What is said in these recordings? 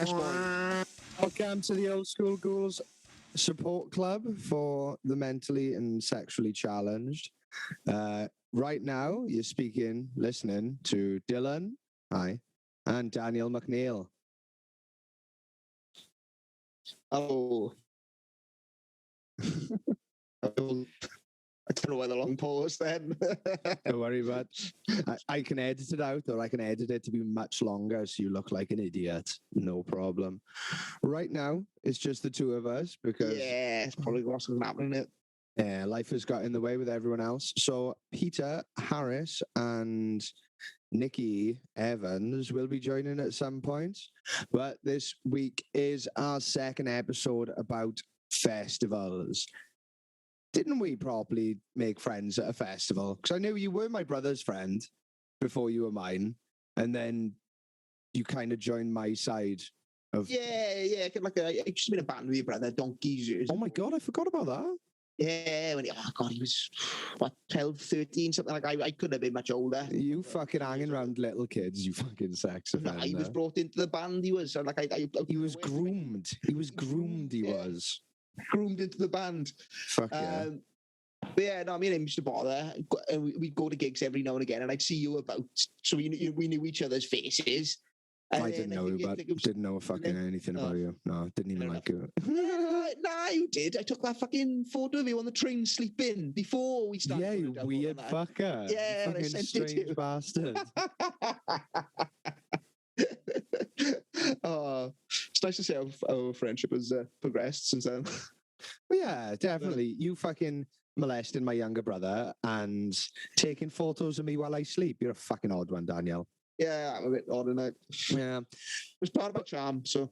Welcome to the Old School Ghouls Support Club for the mentally and sexually challenged. Right now, you're listening to Dylan, hi, and Daniel McNeil. Oh. I don't know why the long pause then. Don't worry about it. I can edit it out, or I can edit it to be much longer so you look like an idiot. No problem. Right now, it's just the two of us because it's probably what's happening. Life has got in the way with everyone else. So Peter Harris and Nikki Evans will be joining at some point. But this week is our second episode about festivals. Didn't we properly make friends at a festival? Because I knew you were my brother's friend before you were mine. And then you kind of joined my side of... Yeah. Like I used to be in a band with your brother, Donkeys. Oh my God, I forgot about that. Yeah, he was, 12, 13, something like I couldn't have been much older. You fucking hanging around little kids, you fucking sex offender. No, he was brought into the band, he was. So he was groomed. He was groomed, he was. Groomed into the band. Fuck yeah. But yeah, no, me and him used to bother. We'd go to gigs every now and again, and I'd see you about. So we knew each other's faces. I didn't know fucking anything about you. No, didn't even like you. Nah, you did. I took that fucking photo of you on the train sleeping before we started. Yeah, you weird fucker. Yeah, you fucking strange bastard. Oh, it's nice to see how our friendship has progressed since then. Yeah, definitely. You fucking molesting my younger brother and taking photos of me while I sleep. You're a fucking odd one, Daniel. Yeah, I'm a bit odd in it. Yeah. It was part of my charm, so.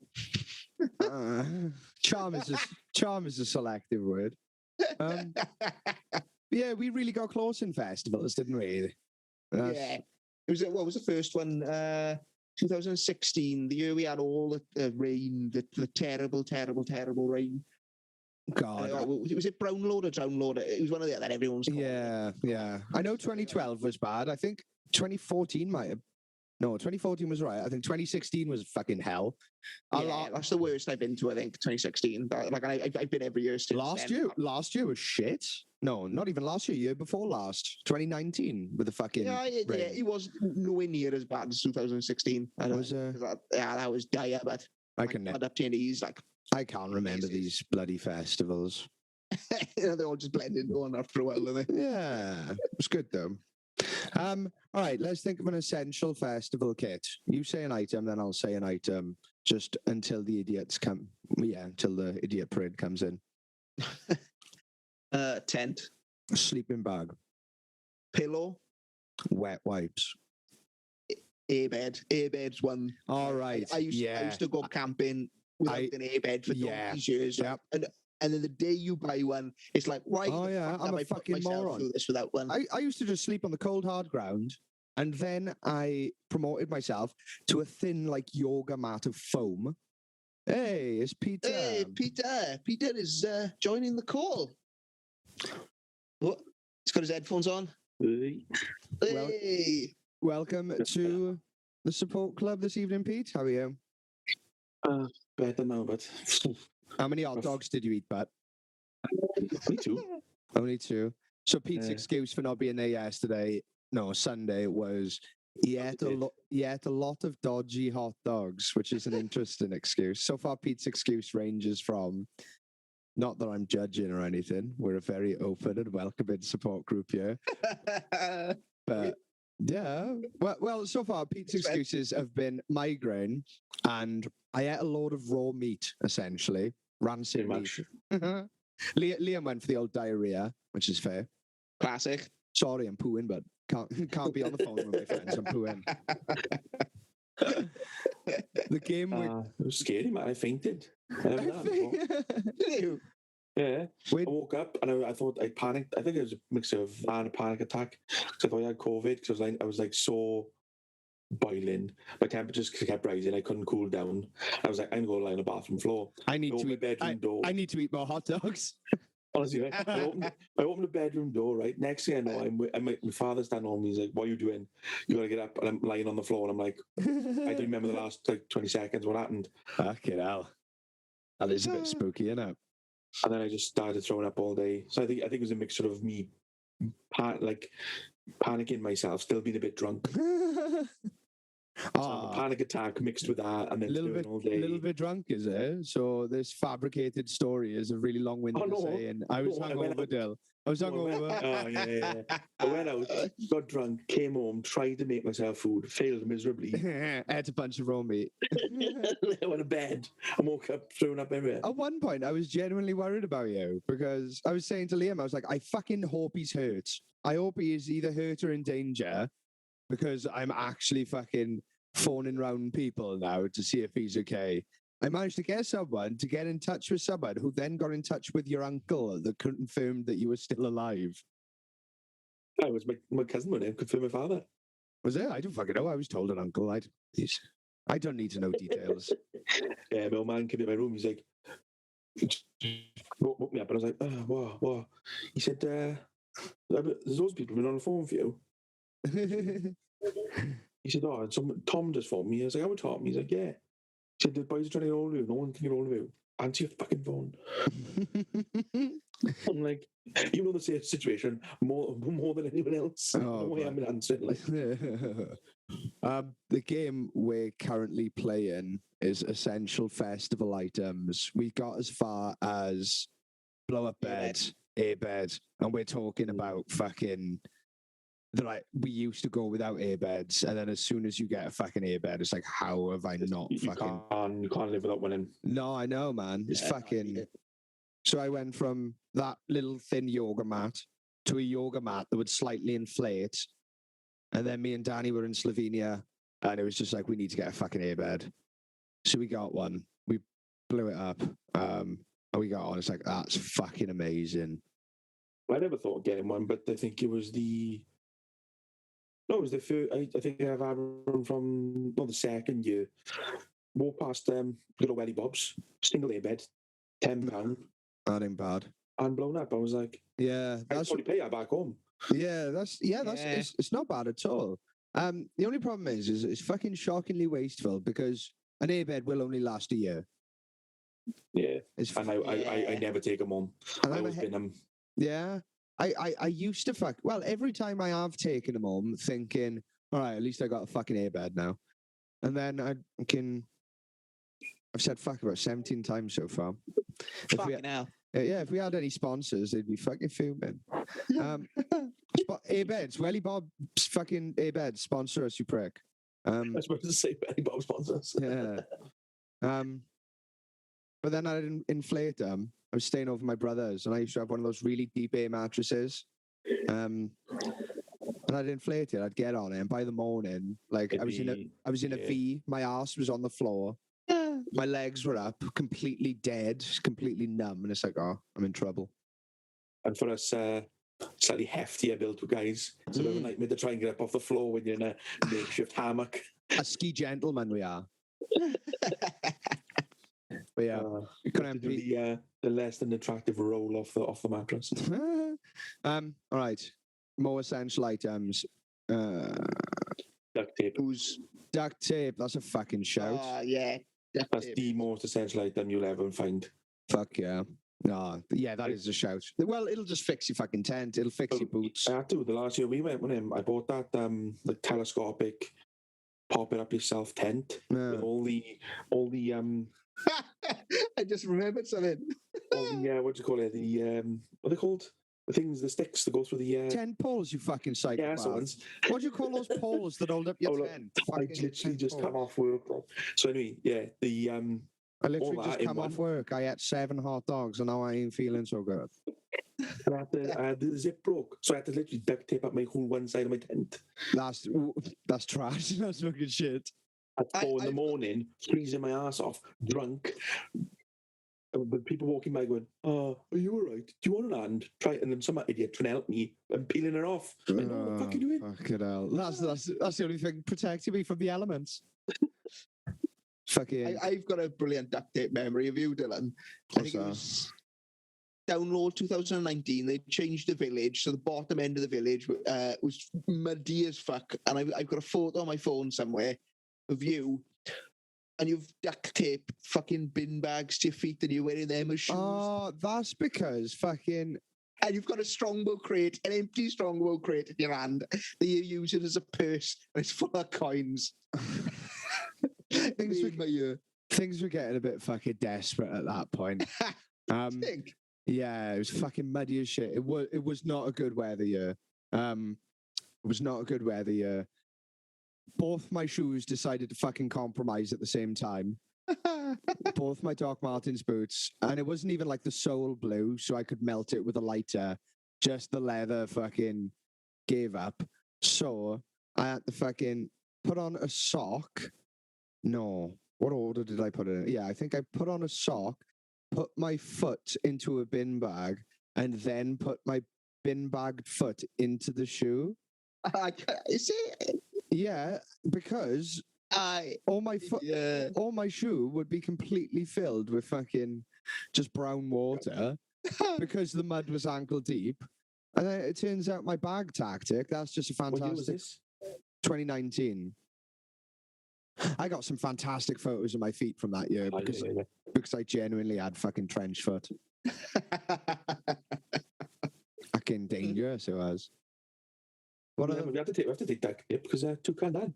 Charm is a selective word. Yeah, we really got close in festivals, didn't we? Yeah. What was the first one? 2016, the year we had all the rain, the terrible, terrible, terrible rain. God. Was it Brownload or Download? It was one of the that everyone's called. Yeah. I know 2012 was bad. I think 2014 might have. No, 2014 was right. I think 2016 was fucking hell. That's the worst I've been to, I think, 2016. I've been every year since Last year was shit. No, not even last year. Year before last. 2019 with the fucking rain. It was nowhere near as bad as 2016. That was dire, but I can up to your knees, like. I can't remember these bloody festivals. They're all just blended on after a while, don't they? Yeah, it was good though. All right, let's think of an essential festival kit. You say an item, then I'll say an item, just until the idiots come. Yeah, until the idiot parade comes in. Tent. Sleeping bag. Pillow. Wet wipes. Airbed. Airbed's one. All right. I used to go camping without an airbed for years. Yep. And then the day you buy one, it's like, why I'm a fucking moron. Through this without one? I used to just sleep on the cold, hard ground. And then I promoted myself to a thin, like, yoga mat of foam. Hey, it's Peter. Hey, Peter. Peter is joining the call. What? He's got his headphones on. Hey. Welcome to the support club this evening, Pete. How are you? Better now, but... How many hot dogs did you eat, Pat? Me too. Only two. So Pete's excuse for not being there Sunday was he ate a lot of dodgy hot dogs, which is an interesting excuse. So far, Pete's excuse ranges from, not that I'm judging or anything, we're a very open and welcoming support group here. But yeah, well, so far Pete's excuses have been migraine and I ate a load of raw meat, essentially. Rancid meat. Liam went for the old diarrhea, which is fair. Classic. Sorry, I'm pooing, but can't be on the phone with my friends. I'm pooing. The game it was scary, man. I fainted. Did you? Yeah. I woke up and I thought I panicked. I think it was a mix of a panic attack. Because I thought I had COVID because I was like so boiling. My temperature just kept rising. I couldn't cool down. I was like, I'm going to lie on the bathroom floor. I need to eat more hot dogs. Honestly, right? I opened the bedroom door, right? Next thing I know, my father's standing on me. He's like, "What are you doing? You got to get up." And I'm lying on the floor, and I'm like, I don't remember the last like 20 seconds. What happened? Fucking hell. That is a bit spooky, isn't it? And then I just started throwing up all day. So I think it was a mixture of me, panicking myself, still being a bit drunk. A panic attack mixed with that, and then doing all day. A little bit drunk, is it? So this fabricated story is a really long-winded saying. I was hungover, Dill. I was hungover. Oh, yeah. I went out, got drunk, came home, tried to make myself food, failed miserably. Ate a bunch of raw meat. I went to bed. I woke up, throwing up everywhere. At one point, I was genuinely worried about you because I was saying to Liam, I was like, I fucking hope he's hurt. I hope he is either hurt or in danger because I'm actually fucking phoning round people now to see if he's okay. I managed to get someone to get in touch with someone who then got in touch with your uncle that confirmed that you were still alive. It was my cousin went in, confirmed my father. Was it? I don't fucking know. I was told an uncle. I don't need to know details. Yeah, my old man came in my room. He's like, woke me up, and I was like, oh, what? He said, there's those people been on the phone for you. He said, Tom just phoned me. I was like, how would Tom? He's like, yeah. He said, the boys are trying to get hold of you. No one can get hold of you. Answer your fucking phone. I'm like, you know the same situation more than anyone else. No way I'm answering. Like. The game we're currently playing is essential festival items. We got as far as blow up bed, airbed, and we're talking about fucking. Like we used to go without airbeds, and then as soon as you get a fucking airbed, it's like, how have I not fucking? You can't live without winning. No, I know, man. It's fucking. So I went from that little thin yoga mat to a yoga mat that would slightly inflate, and then me and Danny were in Slovenia, and it was just like, we need to get a fucking airbed. So we got one. We blew it up, and we got on. It's like, that's fucking amazing. I never thought of getting one, but I think it was the. No, it was the first. I think I've had one from the second year. Walked past little Welly Bob's, single airbed, £10. That ain't bad. And blown up. I was like, yeah, I'd probably pay that back home. Yeah, it's not bad at all. The only problem is it's fucking shockingly wasteful because an airbed will only last a year. Yeah, I never take them home. I always bin them. Yeah. I used to every time I have taken them home thinking, all right, at least I got a fucking airbed now. And then I've said fuck about 17 times so far. Fucking hell. Yeah, if we had any sponsors, they'd be fucking fuming. Airbeds, Welly Bob's fucking airbeds, sponsor us, you prick. I was supposed to say Welly Bob sponsors. Yeah. But then I didn't inflate them. I was staying over my brother's, and I used to have one of those really deep air mattresses. And I'd inflate it. I'd get on it, and by the morning, like I was in a V. My ass was on the floor. My legs were up, completely dead, completely numb, and it's like, oh, I'm in trouble. And for us, slightly heftier built guys, it's a bit of a nightmare to try and get up off the floor when you're in a makeshift hammock. A ski gentleman we are. But yeah, the less than attractive roll off the mattress. All right, more essential items. Duct tape. Duct tape? That's a fucking shout. Yeah. That's the most essential item you'll ever find. Fuck yeah. No, yeah, that is a shout. Well, it'll just fix your fucking tent. It'll fix your boots. I had to. The last year we went with him, I bought that like telescopic pop it up yourself tent with all the I just remembered something. All the what do you call it? The what are they called? The things, the sticks that go through the 10 poles, you fucking psychopath. Yeah, so ones. What do you call those poles that hold up your tent? I literally just come off work. So anyway, yeah, the I literally just come off work. I ate 7 hot dogs and now I ain't feeling so good. And I had the zip broke, so I had to literally duct tape up my whole one side of my tent. That's trash. That's fucking shit. At 4 in the morning, freezing my ass off, drunk. But people walking by going, "Oh, are you all right? Do you want an hand?" Try it, and then some idiot trying to help me and peeling it off. Like, what the fuck are you doing? Fucking hell. That's the only thing protecting me from the elements. Fucking. I've got a brilliant duct tape memory of you, Dylan. I think download 2019, they changed the village, so the bottom end of the village was muddy as fuck. And I've got a photo on my phone somewhere of you, and you've duct taped fucking bin bags to your feet, and you're wearing them as shoes. Oh, that's because fucking And you've got a strongbow crate, an empty strongbow crate in your hand that you use it as a purse, and it's full of coins. Things Made my year. things were getting a bit fucking desperate at that point. Think. Yeah, it was fucking muddy as shit. It was not a good weather year. It was not a good weather year. Both my shoes decided to fucking compromise at the same time. Both my Doc Martens boots, and it wasn't even like the sole blue, so I could melt it with a lighter. Just the leather fucking gave up. So I had to fucking put on a sock. No, what order did I put it in? Yeah, I think I put on a sock, put my foot into a bin bag, and then put my bin bagged foot into the shoe. Is it? Yeah, because all my foot, Yeah. all my shoe would be completely filled with fucking just brown water because the mud was ankle deep. And then it turns out my bag tactic, that's just a What year was fantastic this? 2019. I got some fantastic photos of my feet from that year Oh, yeah. because I genuinely had fucking trench foot. Fucking dangerous it was. What Yeah, other we have to take that clip because Toucan Dan.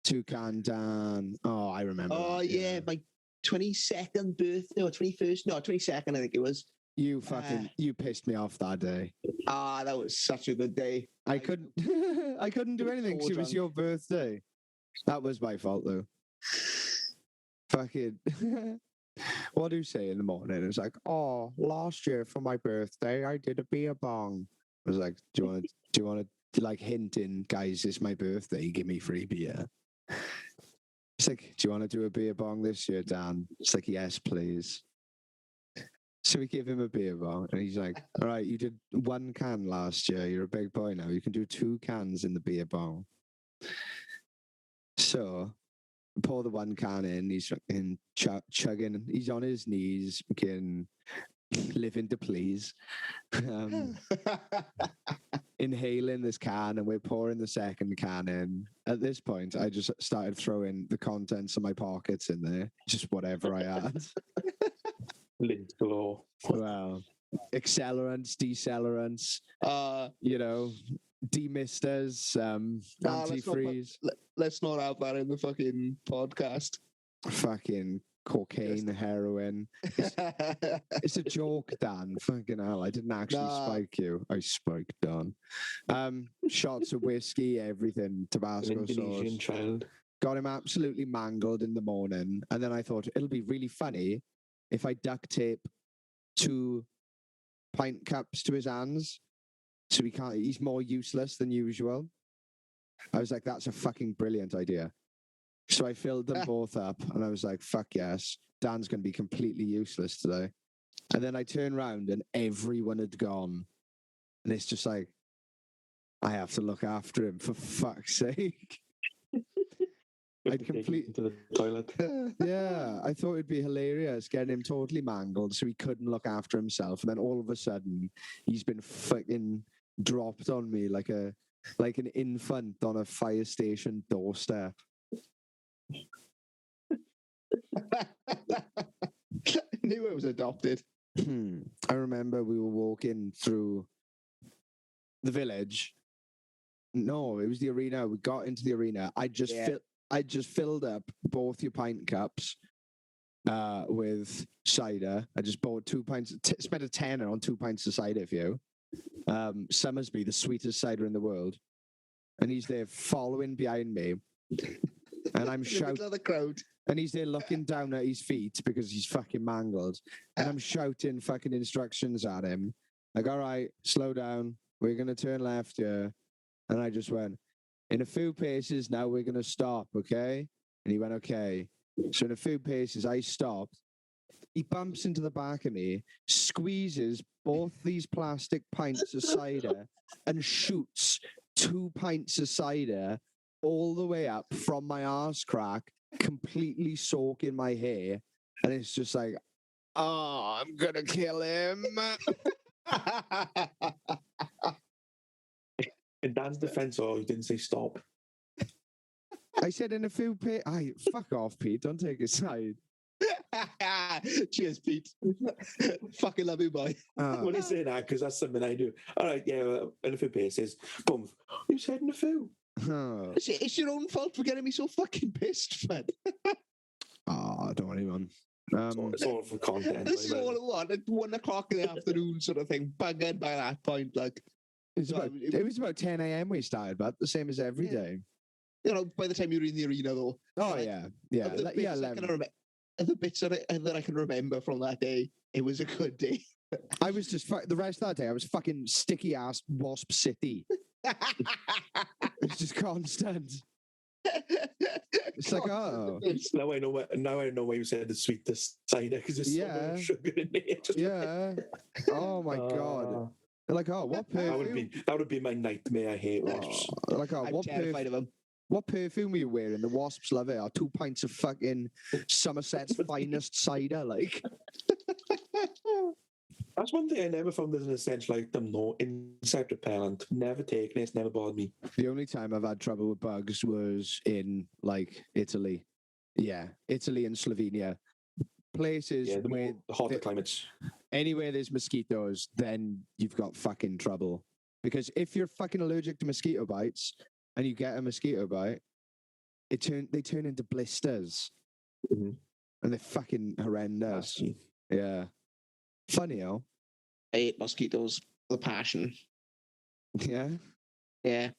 Toucan Dan? Oh, I remember. Oh that, yeah, my 22nd birthday or 21st? No, 22nd I think it was. You fucking you pissed me off that day. That was such a good day. I couldn't I couldn't do was anything 'cause so it was drunk. your birthday. That was my fault though. Fucking what do you say in the morning? It's like, oh, last year for my birthday I did a beer bong. I was like, do you wanna like hinting, guys, it's my birthday, give me free beer. It's like, do you want to do a beer bong this year, Dan? It's like, yes, please. So we give him a beer bong, and he's like, all right, you did 1 can last year. You're a big boy now. You can do 2 cans in the beer bong. So pour the 1 can in. He's fucking chugging. He's on his knees, fucking living to please. Inhaling this can, and we're pouring the 2nd can in. At this point, I just started throwing the contents of my pockets in there, just whatever I had. Lint galore. Well, accelerants, decelerants, you know, demisters, antifreeze, let's not have that in the fucking podcast. fucking cocaine, heroin. It's a joke, Dan. Fucking hell, I didn't actually Nah. spike you. I spiked Dan. Shots of whiskey, everything, An Tabasco Indonesian sauce. child. Got him absolutely mangled in the morning. And then I thought it'll be really funny if I duct tape 2 pint cups to his hands so he's more useless than usual. I was like, that's a fucking brilliant idea. So I filled them both up and I was like, fuck yes, Dan's going to be completely useless today. And then I turned around and everyone had gone. And it's just like, I have to look after him for fuck's sake. I'd Take him complete- into the toilet. Yeah, I thought it'd be hilarious getting him totally mangled so he couldn't look after himself. And then all of a sudden, he's been fucking dropped on me like an infant on a fire station doorstep. I knew it was adopted. I remember we were walking through the village. No, it was the arena. We got into the arena. I just filled up both your pint cups with cider. I just bought 2 pints, spent a tenner on 2 pints of cider for you. Summersby, the sweetest cider in the world. And he's there following behind me. And I'm In the shouting. middle of the crowd. And he's there looking down at his feet because he's fucking mangled. And I'm shouting fucking instructions at him. Like, all right, slow down. We're going to turn left here. And I just went, in a few paces, now we're going to stop, okay? And he went, okay. So in a few paces, I stopped. He bumps into the back of me, squeezes both these plastic pints of cider and shoots 2 pints of cider all the way up from my arse crack, completely soaking my hair. And it's just like, Oh, I'm gonna kill him. In Dan's defense, oh, he didn't say stop. I said in a few I fuck off, Pete. Don't take his side. Cheers, Pete. Fucking love you, boy. When I say that, because that's something I do. All right, yeah, in a few paces. Boom. You said in a few. Oh, It's your own fault for getting me so fucking pissed, man. don't worry, man. It's all for content. This is like, all it was at 1 o'clock in the afternoon, sort of thing. Buggered by that point, like, it was about 10 a.m. we started, but the same as every Yeah. day. you know, by the time you're in the arena, though. Oh Like, yeah, of the bits I can 11. the bits that I can remember from that day, it was a good day. I was just the rest of that day. I was fucking sticky ass Wasp City. It's just constant. It's like, oh, now I know why you said the sweetest cider because there's so Yeah. much sugar in it. Just yeah. Oh my god. They're like, oh, what that would perfume? have been my nightmare. I hate wasps. They're like, oh, I'm what terrified of him. What perfume are you wearing? The wasps love it. Or 2 pints of fucking Somerset's finest cider. Like, That's one thing I never found as an essential item. No, insect repellent. Never taken it. It's never bothered me. the only time I've had trouble with bugs was in like Italy. Yeah, Italy and Slovenia. Places Yeah, where the hotter climates. anywhere there's mosquitoes, then you've got fucking trouble. Because if you're fucking allergic to mosquito bites and you get a mosquito bite, they turn into blisters Mhm. and they're fucking horrendous. Nasty. Yeah. Funny, oh. I hate mosquitoes with a passion. Yeah. Yeah.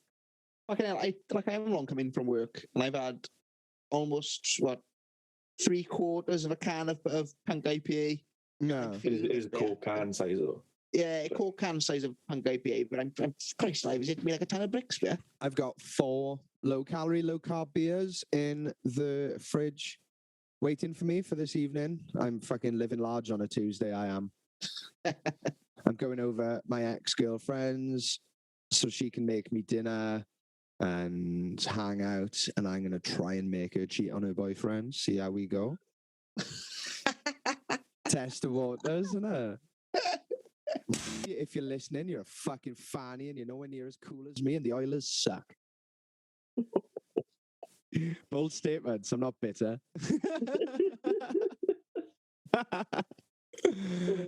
Fucking hell, I haven't long come in from work and I've had almost 3/4 of a can of punk IPA. No. It is a cold can size though. Yeah, a cold can size of punk IPA, but I'm Christ alive, is it me like a ton of bricks, yeah? I've got 4 low calorie, low carb beers in the fridge waiting for me for this evening. I'm fucking living large on a Tuesday, I am. I'm going over my ex-girlfriend's so she can make me dinner and hang out, and I'm going to try and make her cheat on her boyfriend. See how we go. Test the waters, isn't it? If you're listening, you're a fucking fanny and you're nowhere near as cool as me, and the Oilers suck. Bold statements. I'm not bitter.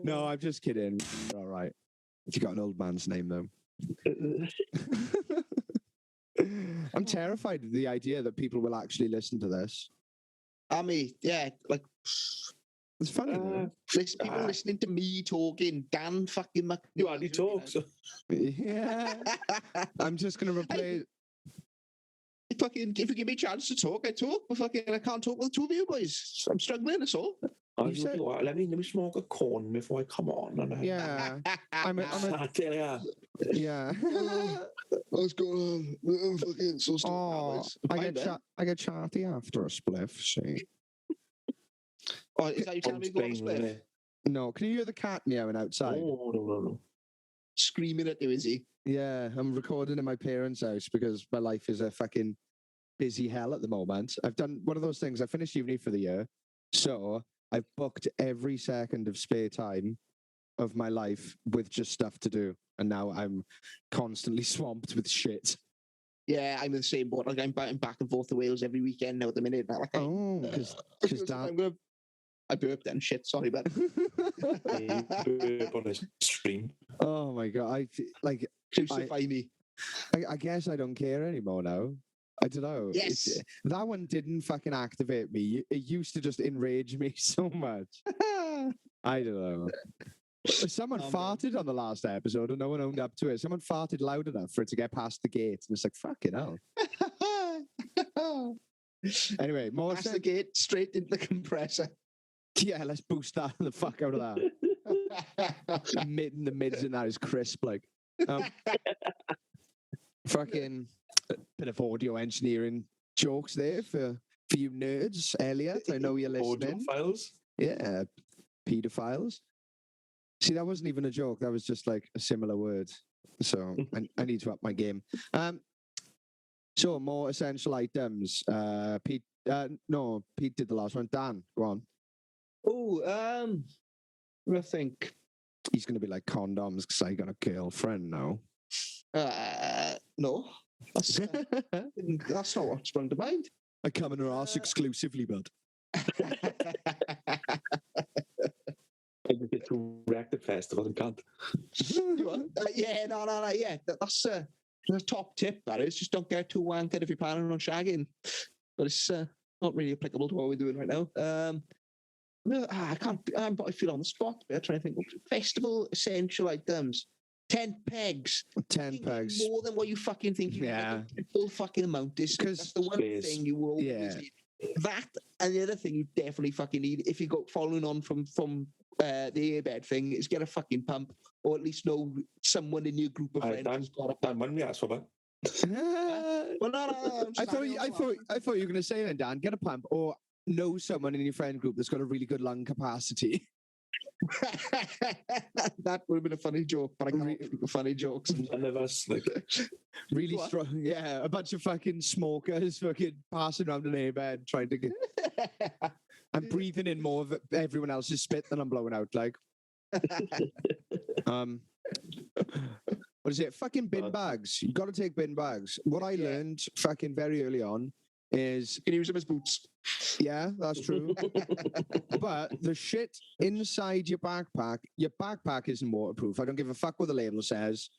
No, I'm just kidding. All right. You got an old man's name, though. I'm terrified of the idea that people will actually listen to this. I mean, yeah, like It's funny, though. people listening to me talking, Dan fucking You hardly talk. So. Yeah. I'm just going to replay. Fucking, if you give me a chance to talk, I talk. But fucking, I can't talk with the 2 of you boys. I'm struggling. That's all. I You said- let me smoke a corn before I come on. And Yeah. I'm a yeah. What's going on? I'm fucking so stupid. Oh, I get chatty after a spliff. See? Oh, is that you telling me to go on a spliff? No, can you hear the cat meowing outside? Oh, no. Screaming at you, is he? Yeah, I'm recording in my parents' house because my life is a fucking busy hell at the moment. I've done one of those things. I finished uni for the year, so I've booked every second of spare time of my life with just stuff to do, and now I'm constantly swamped with shit. Yeah, I'm in the same boat. Like I'm back and forth to Wales every weekend now at the minute. Like, Oh, because Dan. I burped then. Shit, sorry, but Burp on a stream. Oh my god! crucify me. I guess I don't care anymore now. I don't know. Yes. That one didn't fucking activate me. It used to just enrage me so much. I don't know. Someone farted on the last episode and no one owned up to it. Someone farted loud enough for it to get past the gate. And it's like, fucking hell. Anyway, more Past the gate, straight into the compressor. Yeah, let's boost that the fuck out of that. The mids in that is crisp, like. Fucking bit of audio engineering jokes there for you nerds, Elliot. I know you're listening. Files. Yeah, pedophiles. See, that wasn't even a joke. That was just like a similar word. So I need to up my game. So more essential items. Pete did the last one. Dan, go on. Oh, I think. He's going to be like condoms because I got a girlfriend now. No, that's that's not what sprung to mind. I come in her ass exclusively, bud. I just get to reactive festival and can't. Yeah, no, yeah. That's a top tip. That is, just don't get too wankered if you're planning on shagging. But it's not really applicable to what we're doing right now. I can't. I feel on the spot. I'm trying to think. Festival essential items. Tent pegs. 10 pegs. More than what you fucking think. Yeah. Full fucking amount. That's the one thing you will always need. That and the other thing you definitely fucking need if you go following on from the airbed thing is get a fucking pump or at least know someone in your group of friends who's got a pump. Dan, asked for that. Well, no. I thought you were going to say then, Dan, get a pump or know someone in your friend group that's got a really good lung capacity. That would have been a funny joke, but I can't think of funny jokes. None of us like really strong. Yeah, a bunch of fucking smokers fucking passing around an airbed trying to get. I'm breathing in more of everyone else's spit than I'm blowing out. Like, what is it? Fucking bin bags. You got to take bin bags. What I learned fucking very early on is you can use them as boots. Yeah, that's true. But the shit inside your backpack isn't waterproof. I don't give a fuck what the label says.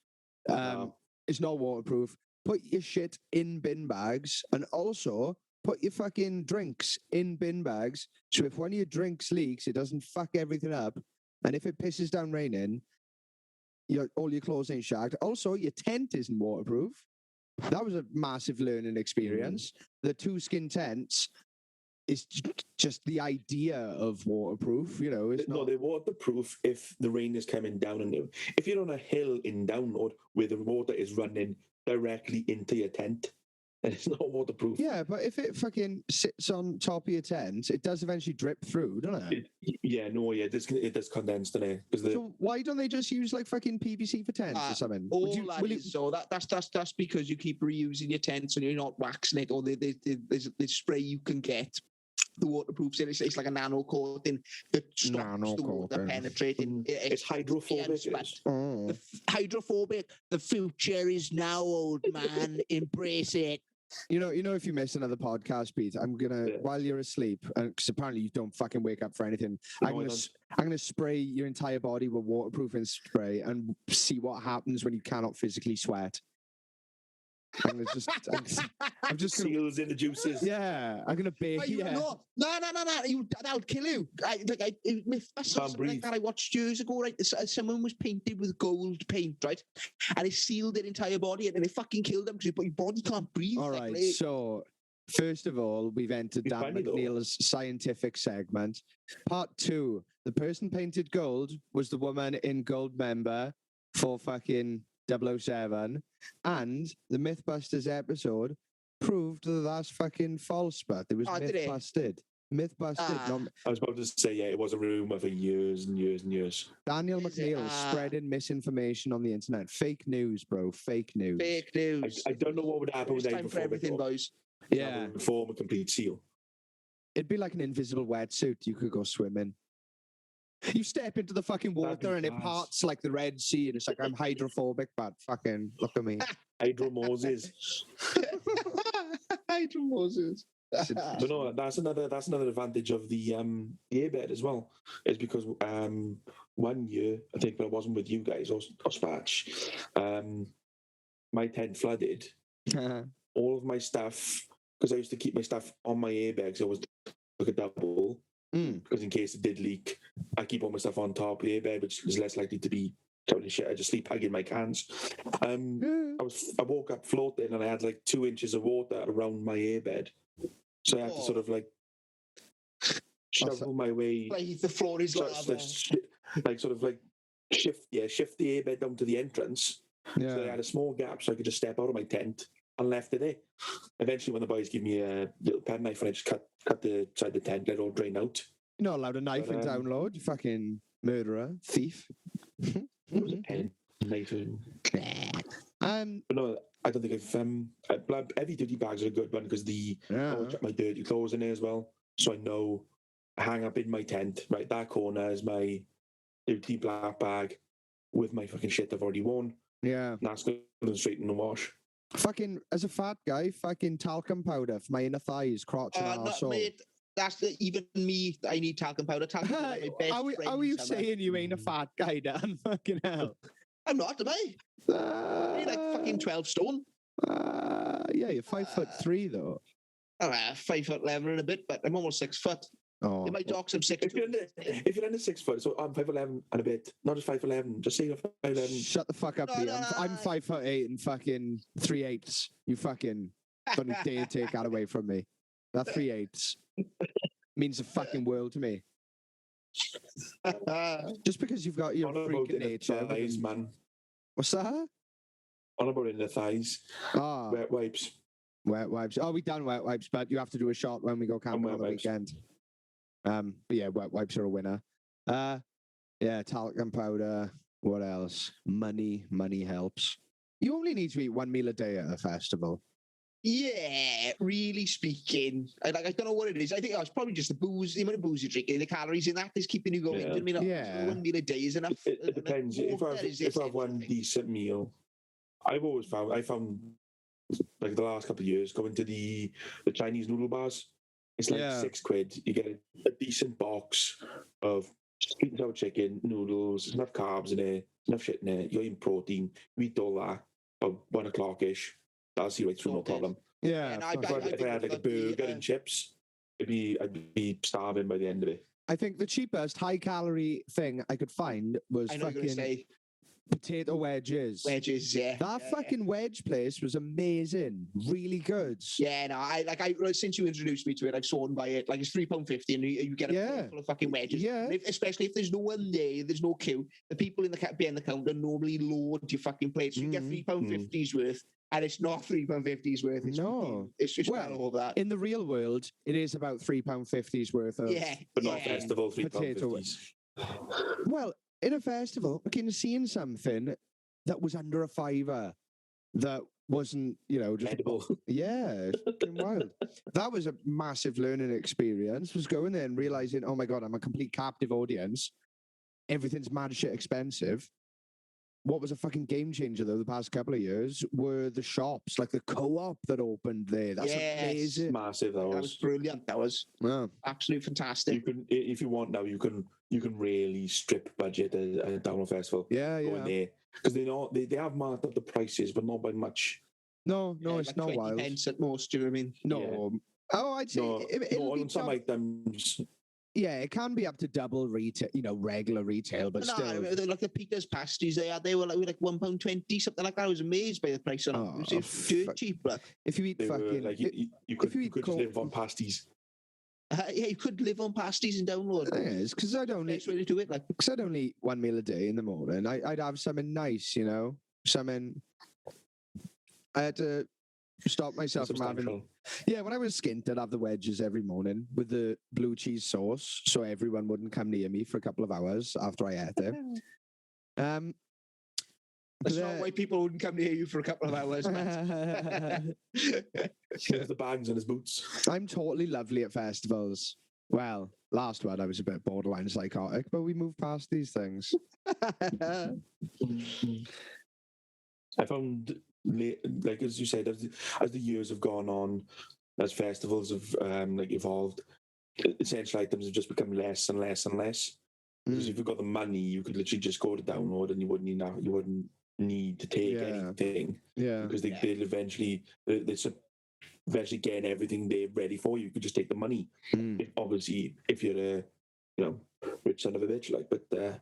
It's not waterproof. Put your shit in bin bags and also put your fucking drinks in bin bags. So if one of your drinks leaks, it doesn't fuck everything up. And if it pisses down raining, all your clothes ain't shagged. Also, your tent isn't waterproof. That was a massive learning experience. The 2-skin tents is just the idea of waterproof, you know. It's they're waterproof if the rain is coming down on you. If you're on a hill in Download where the water is running directly into your tent, then it's not waterproof. Yeah, but if it fucking sits on top of your tent, it does eventually drip through, doesn't it? It does condense, doesn't it? So why don't they just use like fucking PVC for tents or something? So that's because you keep reusing your tents and you're not waxing it, or there's spray you can get. The waterproofs in it's like a nano coating that stops the water penetrating. It's hydrophobic. The hydrophobic. The future is now, old man. Embrace it. You know, if you miss another podcast, Pete, I'm gonna while you're asleep, because apparently you don't fucking wake up for anything. I'm gonna spray your entire body with waterproofing spray and see what happens when you cannot physically sweat. I'm just seals in the juices. Yeah, I'm gonna bake. No, that would kill you. Something that I watched years ago. Right, someone was painted with gold paint, right, and it sealed their entire body, and it fucking killed them because your body can't breathe. All right, so first of all, we've entered Dan McNeil's scientific segment. Part 2: the person painted gold was the woman in Goldmember for fucking 007, and the Mythbusters episode proved that that's fucking false, but it was myth-busted. Myth-busted. I was about to say, it was a rumor for years and years and years. Daniel McNeil spreading misinformation on the internet. Fake news, bro. Fake news. Fake news. I don't know what would happen with time for everything, boys. Yeah. Form a complete seal. It'd be like an invisible wetsuit. You could go swimming. You step into the fucking water and it parts like the Red Sea, and it's like, I'm hydrophobic, but fucking look at me. Hydro Moses. Hydro Moses. But no, that's another advantage of the airbed as well, is because 1 year, I think, when I wasn't with you guys or Spatch, my tent flooded. All of my stuff, because I used to keep my stuff on my airbag, so it was like a double. Because in case it did leak, I keep all my stuff on top of the airbed, which is less likely to be covered in shit. I just sleep hugging my cans. I woke up floating and I had like 2 inches of water around my airbed, so I had to sort of like shovel my way. Like the floor is like sort of like shift the airbed down to the entrance. Yeah. So I had a small gap so I could just step out of my tent and left it there. Eventually, when the boys give me a little pen knife, and I just cut the side of the tent, let it all drain out. You're not allowed a knife in Download, you fucking murderer, thief. It was a pen knife. But no, I don't think heavy duty bags are a good one because I chuck my dirty clothes in there as well. So I know I hang up in my tent, right? That corner is my empty black bag with my fucking shit I've already worn. Yeah. And that's going straight in the wash. Fucking, as a fat guy, fucking talcum powder for my inner thighs, crotch and No, arsehole. mate, even me. I need talcum powder. Talcum powder, my best How friend are you in summer. saying you ain't a fat guy, Dan? Fucking hell. I'm not, am I? I'm like fucking 12 stone. Yeah, you're 5'3" though. Oh, 5'11" and a bit, but I'm almost 6 foot. Oh, In my docs, I'm 6 If you're under 6 foot, so I'm 5'11" and a bit, not just 5'11", just say you're 5'11". shut the fuck up, No, Pete. no, I'm no. 5'8" and fucking 3/8. You fucking don't you dare take that away from me. That 3/8 means the fucking world to me. Just because you've got your On about freaking in the nature. thighs, man. What's that? On about in the thighs. Ah, Wet wipes. wet wipes. Oh, we done wet wipes, but you have to do a shot when we go camping wet on the wipes. weekend. But yeah, wet wipes are a winner. Yeah, talcum powder. What else? Money helps. You only need to eat one meal a day at a festival. Yeah, really speaking, I don't know what it is. I think it's probably just the booze, the amount of booze you're drinking, the calories in that is keeping you going. Yeah. I mean, Yeah. 1 meal a day is enough. It depends. If Water is I have one essential. decent meal, I found like the last couple of years going to the Chinese noodle bars. It's like Yeah. £6. You get a decent box of sweet and sour chicken, noodles, enough carbs in it, enough shit in it. You're eating protein. You eat all that about 1 o'clock-ish. That'll see right through, no Sorted. problem. Yeah, no, fuck. If I had like a burger and chips, I'd be starving by the end of it. I think the cheapest high calorie thing I could find was I know you're going to fucking say potato wedges. wedges, yeah. That yeah, fucking wedge place was amazing. Really good. Yeah, no, since you introduced me to it, I've sworn by it. Like it's £3.50, and you get a Yeah. plate full of fucking wedges. Yeah. And especially if there's no one there, there's no queue. The people in the behind the counter normally load your fucking plates. You get £3.50's worth, and it's not £3.50's worth. It's No. fucking, it's just Well, well over that. In the real world, it is about £3.50's worth of. Yeah, But not yeah. festival, Potato £3.50s. Well, in a festival, fucking seeing something that was under a fiver, that wasn't, just Edible. yeah, it's fucking wild. That was a massive learning experience. Was going there and realizing, oh my god, I'm a complete captive audience. Everything's mad shit expensive. What was a fucking game changer though the past couple of years were the shops, like the co-op that opened there. That's Yes. amazing. Massive, that That was was. brilliant. That was Wow. absolutely fantastic. You can, if you want now, you can really strip budget at a download festival. Yeah, Go in yeah. there because they have marked up the prices, but not by much. No, Yeah, it's like not 20 wild. pence at most. Do you know what I mean? No. Yeah. Oh, I'd say No, it'll be on some items. yeah, it can be up to double retail, regular retail, but No, still. like the Peter's pasties they were like £1.20, something like that. I was amazed by the price on them. Oh, It was dirt fuck. cheap. Like. If you eat They were fucking, like you could you eat just live on pasties. Yeah, you could live on pasties and download. it's because I'd only Best way to do it. Like, eat one meal a day in the morning. I'd have something nice, something. I had to stop myself from having. Substantial. Yeah, when I was skint, I'd have the wedges every morning with the blue cheese sauce, so everyone wouldn't come near me for a couple of hours after I ate it. that's not why people wouldn't come near you for a couple of hours. There's the bags and his boots. I'm totally lovely at festivals. Well, last one I was a bit borderline psychotic, but we moved past these things. I found, like as you said, as the years have gone on, as festivals have evolved, essential items have just become less and less and less. Because if you've got the money, you could literally just go to download, and you wouldn't need to take anything. Yeah. Because they'll eventually getting everything there ready for you. You could just take the money. Obviously, if you're a rich son of a bitch, but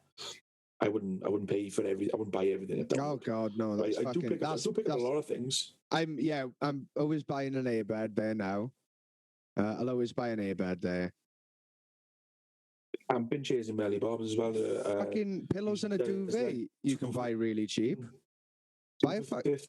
I wouldn't pay for I wouldn't buy everything at download. Oh God, no! That's I do pick up a lot of things. I'm always buying an airbed there now. I'll always buy an airbed there. Camping chairs and belly bobs as well. Fucking pillows and a duvet you can buy really cheap. Buy a £15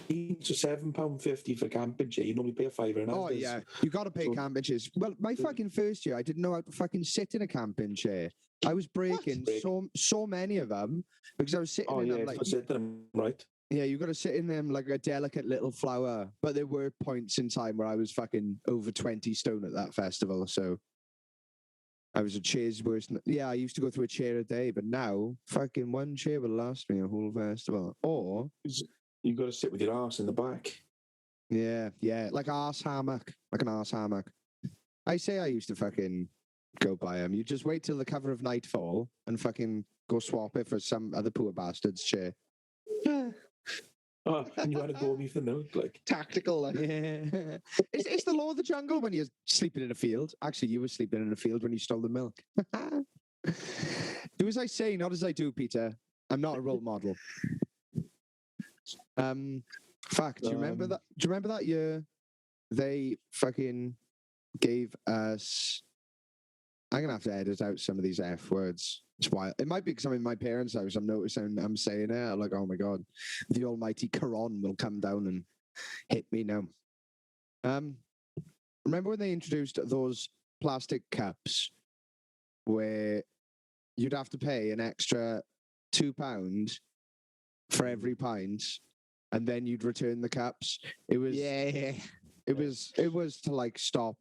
to £7.50 for a camping chair. You normally pay a £5. Oh yeah, you got to pay camping chairs. Well, my fucking first year, I didn't know how to fucking sit in a camping chair. I was breaking so many of them because I was sitting in them like. Sit them right. Yeah, you got to sit in them like a delicate little flower. But there were points in time where I was fucking over 20 stone at that festival. So I was a chair's worse. Yeah, I used to go through a chair a day, but now fucking one chair will last me a whole festival. Or You've got to sit with your ass in the back. yeah, like arse hammock, like an arse hammock. I say I used to fucking go buy them. You just wait till the cover of Nightfall and fucking go swap it for some other poor bastard's chair. Oh, and you had to go with me for the milk, like. Tactical. Like. Yeah. It's the law of the jungle when you're sleeping in a field. Actually, you were sleeping in a field when you stole the milk. Do as I say, not as I do, Peter. I'm not a role model. Fuck, do you remember that? Do you remember that year they fucking gave us... I'm gonna have to edit out some of these F words. It's wild. It might be because I'm in my parents' house. I'm noticing I'm saying it. I'm like, oh my god, the almighty Quran will come down and hit me now. Remember when they introduced those plastic cups where you'd have to pay an extra £2 for every pint, and then you'd return the cups? It was It was to like stop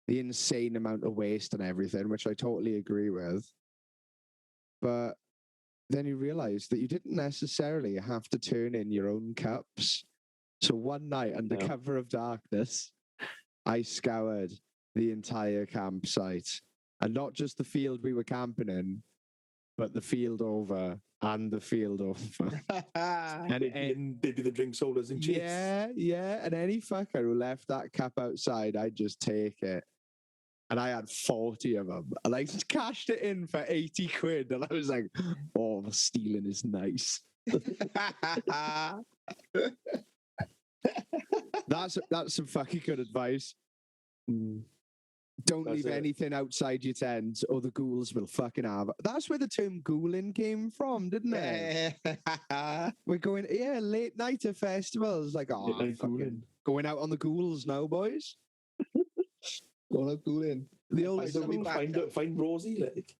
the insane amount of waste and everything, which I totally agree with. But then you realize that you didn't necessarily have to turn in your own cups. So one night, under cover of darkness, I scoured the entire campsite. And not just the field we were camping in, but the field over and the field over. And they'd be the drink sodas and chips. Yeah. And any fucker who left that cup outside, I'd just take it. And I had 40 of them. And I just cashed it in for 80 quid. And I was like, oh, stealing is nice. That's some fucking good advice. Don't leave anything outside your tent or the ghouls will fucking have it. That's where the term ghouling came from, didn't it? We're going, late night at festivals. Like, fucking going out on the ghouls now, boys. Going out ghouling. The old find Rosie, like.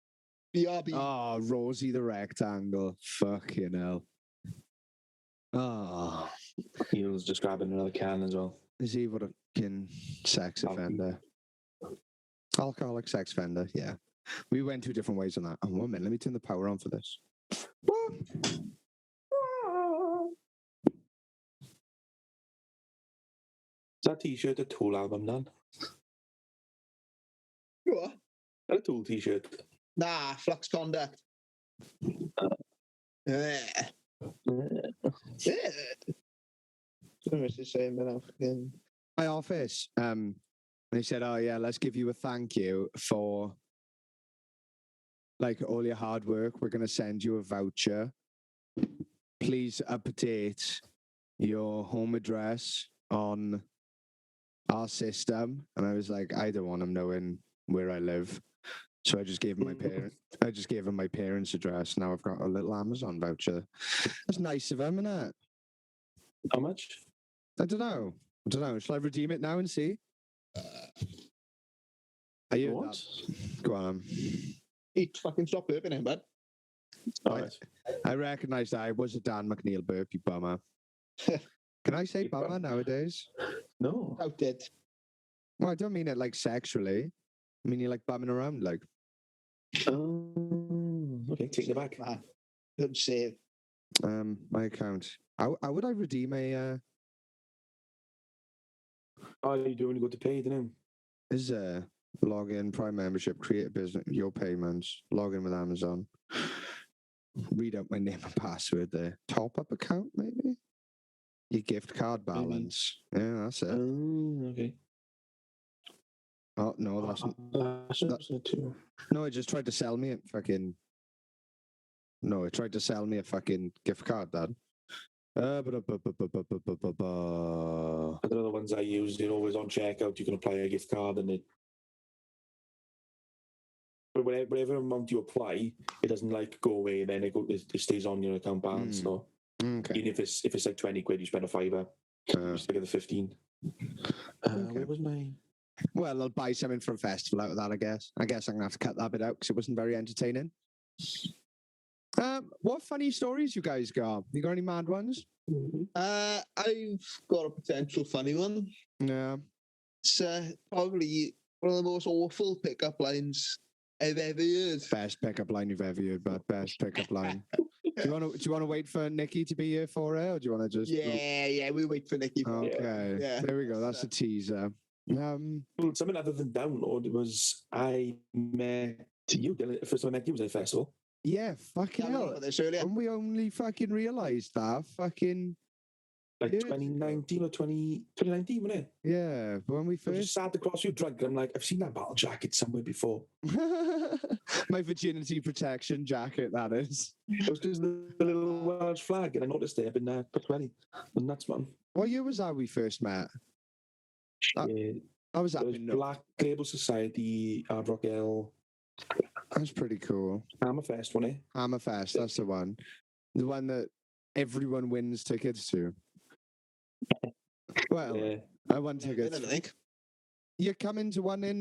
BRB. Oh, Rosie the rectangle. Fucking hell. Oh. He was just grabbing another can as well. Is he what a fucking sex offender? Alcoholic sex offender, yeah. We went two different ways on that. Oh, 1 minute, let me turn the power on for this. Is that t-shirt a Tool album, Dan? What? A Tool t-shirt. Nah, Flux Conduct. My office, they said, oh yeah, let's give you a thank you for like all your hard work. We're going to send you a voucher. Please update your home address on our system. And I was like, I don't want them knowing where I live. So I just gave him my parents' address. Now I've got a little Amazon voucher. That's nice of him, isn't it? How much? I don't know. Shall I redeem it now and see? Are you what? Go on. Eat fucking stop burping him, bud. I recognise that I was a Dan McNeil burp, you bummer. Can I say bummer nowadays? No. Out it. Well, I don't mean it like sexually. I mean, you're like bumming around, like. Oh, okay. Take it back. Good save. My account. How would I redeem a? Oh, you do when you go to pay, don't you? Is log in, Prime membership, create a business, your payments, log in with Amazon. Read out my name and password there. Top up account, maybe. Your gift card balance. Maybe. Yeah, that's it. Oh, okay. Oh no, that's too. No, it just tried to sell me a fucking. No, it tried to sell me a fucking gift card, Dad. Other ones I use, they're always on checkout. You can apply a gift card, and but whatever amount you apply, it doesn't like go away, and then it stays on your account balance. So okay. Even if it's like 20 quid, you spend a fiver. You still get the 15. Okay. Where was my? Well, I'll buy something from festival out of that, I guess. I'm gonna have to cut that bit out because it wasn't very entertaining. What funny stories you guys got? You got any mad ones? I've got a potential funny one. Yeah. It's probably one of the most awful pickup lines I've ever heard. Best pickup line you've ever heard, but best pickup line. Do you want to wait for Nikki to be here for it, or do you want to just? Yeah, we'll wait for Nicky. Okay. Yeah. There we go. That's a teaser. Well, something other than download was I met you, Dylan. First time I met you was at a festival. Yeah, fucking Yeah, I hell. remember this earlier. And we only fucking realised that. Fucking Like Yeah. 2019 or 2019, wasn't it? yeah. When we I just first sat across you drunk, and I'm like, I've seen that battle jacket somewhere before. my virginity protection jacket, that is. It was just the little Welsh flag, and I noticed it up in Pwllheli. And that's man. What year was that we first met? Yeah, I was it up was in Black Label Society, Hard Rock L, That's pretty cool. Hammerfest, wasn't it? Hammerfest, that's the one. The one that everyone wins tickets to. Well, Yeah. I won I tickets. think. You're coming to one in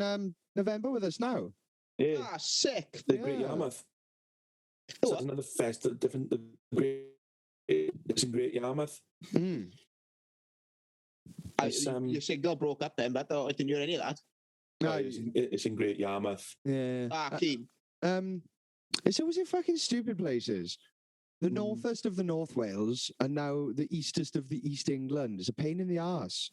November with us now. Yeah. Ah, sick. The Great Yeah. Yarmouth. Oh, So it's another fest, it's in Great Yarmouth. Mm. It's, Your signal broke up then, but I didn't hear any of that. No, it's in Great Yarmouth. yeah. Ah, keen. It's always in fucking stupid places. The Mm. northest of the North Wales and now the eastest of the East England. It's a pain in the ass.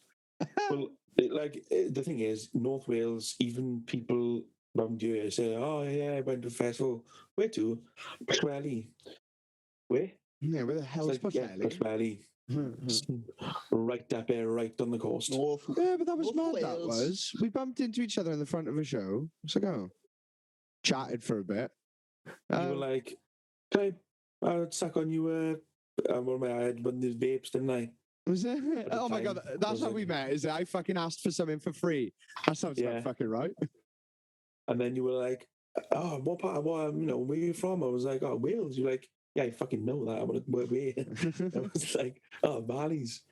Well, the thing is, North Wales, even people around here say, "Oh yeah, I went to a festival. Where to? Pwllheli. Where? Yeah, where the hell's It's like, yeah, Pwllheli? Pwllheli. It's right up there, right on the coast. North. Yeah, but that was North mad, that Wales. was. We bumped into each other in the front of a show. It's like, oh, chatted for a bit. You were like, "Can I suck on you?" I had one of these vapes, didn't I? Was it? the Oh my god, time, I that's was how like- we met. Is it? I fucking asked for something for free. That sounds Yeah. like fucking right. And then you were like, "Oh, what part? Where are you from?" I was like, "Oh, Wales." You're like, "Yeah, I fucking know that. I want to where?" I was like, "Oh, Valleys."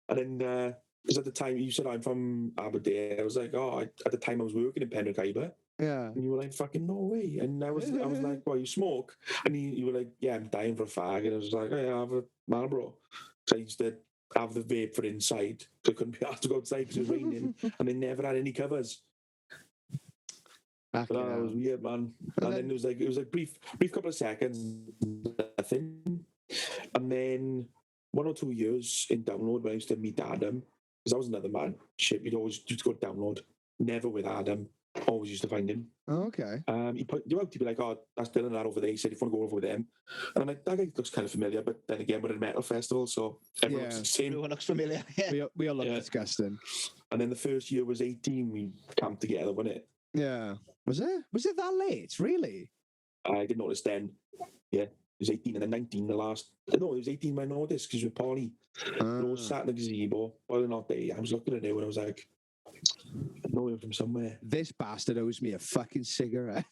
And then, because at the time you said I'm from Aberdeen, I was like, "Oh, at the time I was working in Penrith Iber." Yeah. And you were like, "Fucking no way." And I was like, "Well, you smoke?" And you were like, "Yeah, I'm dying for a fag." And I was like, "Oh, yeah, I have a Marlboro." So I used to have the vape for inside. So I couldn't be asked to go outside because it was raining. And they never had any covers. But Fucking that was hell. weird, man. And then it was like brief couple of seconds, nothing. And then 1 or 2 years in download when I used to meet Adam, because I was another man. Shit, we'd always just go to download. Never with Adam. Always used to find him. Oh, okay. He'd be like, "Oh, that's Dylan that over there." He said, "If you want to go over with them." And I'm like, "That guy looks kind of familiar," but then again, we're at a metal festival, so everyone looks Yeah. the same. Everyone looks familiar. Yeah. We all look Yeah. disgusting. And then the first year was 18, we camped together, wasn't it? Yeah. Was it? Was it that late? Really? I didn't notice then. Yeah, it was 18 and then 19 the last. No, it was 18 when I noticed because with Polly. We all sat in the gazebo. Well, not there. I was looking at it and I was like, I know him from somewhere. This bastard owes me a fucking cigarette.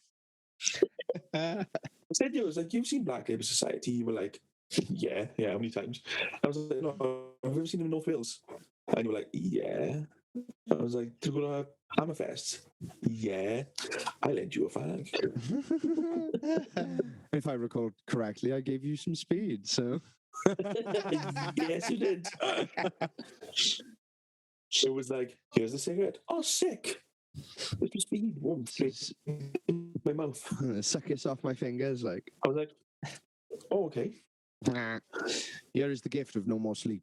I said to you, I was like, "You've seen Black Label Society?" You were like, yeah, how many times? I was like, "No, have you ever seen him in North Wales?" And you were like, "Yeah." I was like, "To go to Hammerfest?" "Yeah." "I lent you a fag." If I recall correctly, I gave you some speed, so. Yes, you did. It was like, "Here's the cigarette." "Oh, sick." It was speed. One straight in my mouth. Suck this off my fingers, like. I was like, "Oh, okay." Here is the gift of no more sleep.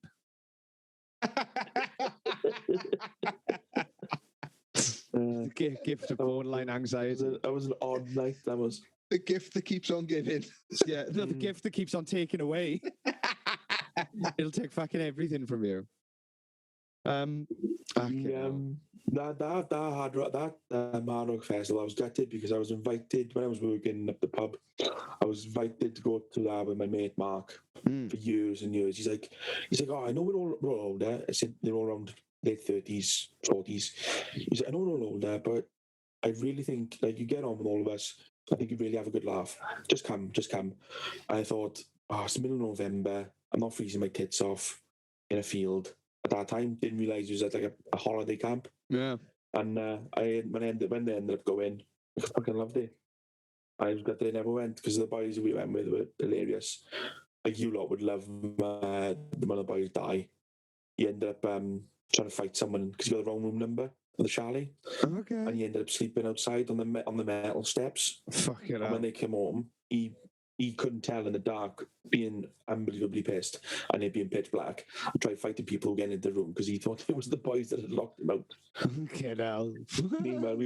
The gift of borderline anxiety. That was an odd night. That was. The gift that keeps on giving. Yeah, the gift that keeps on taking away. It'll take fucking everything from you. Fucking hell. That Hard Rock Festival, I was gutted because I was invited when I was working at the pub. I was invited to go to that with my mate Mark Mm. for years and years. He's like, "Oh, I know we're all older." I said, "They're all around late 30s, 40s." He's like, "I know we're all older, but I really think like you get on with all of us. I think you really have a good laugh. Just come." And I thought, "Oh, it's the middle of November. I'm not freezing my tits off in a field." At that time, didn't realise it was at like a holiday camp. Yeah. And when they ended up going, I fucking loved it. I was glad they never went because the boys we went with were hilarious. Like you lot would love when the boys die. He ended up trying to fight someone because he got the wrong room number. the chalet, and Okay. he ended up sleeping outside on the metal steps. Fucking And when hell. they came home, he couldn't tell in the dark, being unbelievably pissed, and it being pitch black. And tried fighting people who get into the room because he thought it was the boys that had locked him out. Fucking hell. Meanwhile, me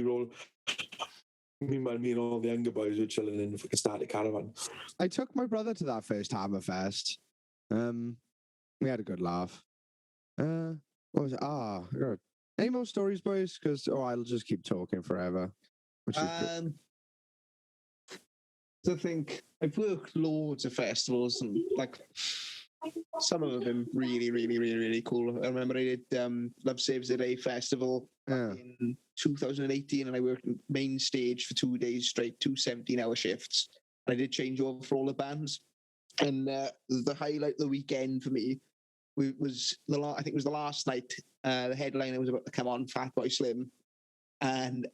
and all the younger boys were chilling in the fucking started caravan. I took my brother to that first Hammerfest. We had a good laugh. What was it? God. Any more stories, boys? Because I'll just keep talking forever. Which is I think I've worked loads of festivals and like some of them have been really, really, really, really cool. I remember I did Love Saves the Day festival Yeah. in 2018, and I worked main stage for 2 days straight, 2 17-hour shifts. And I did change over for all the bands. And the highlight of the weekend for me was I think it was the last night. The headliner was about to come on, Fatboy Slim, and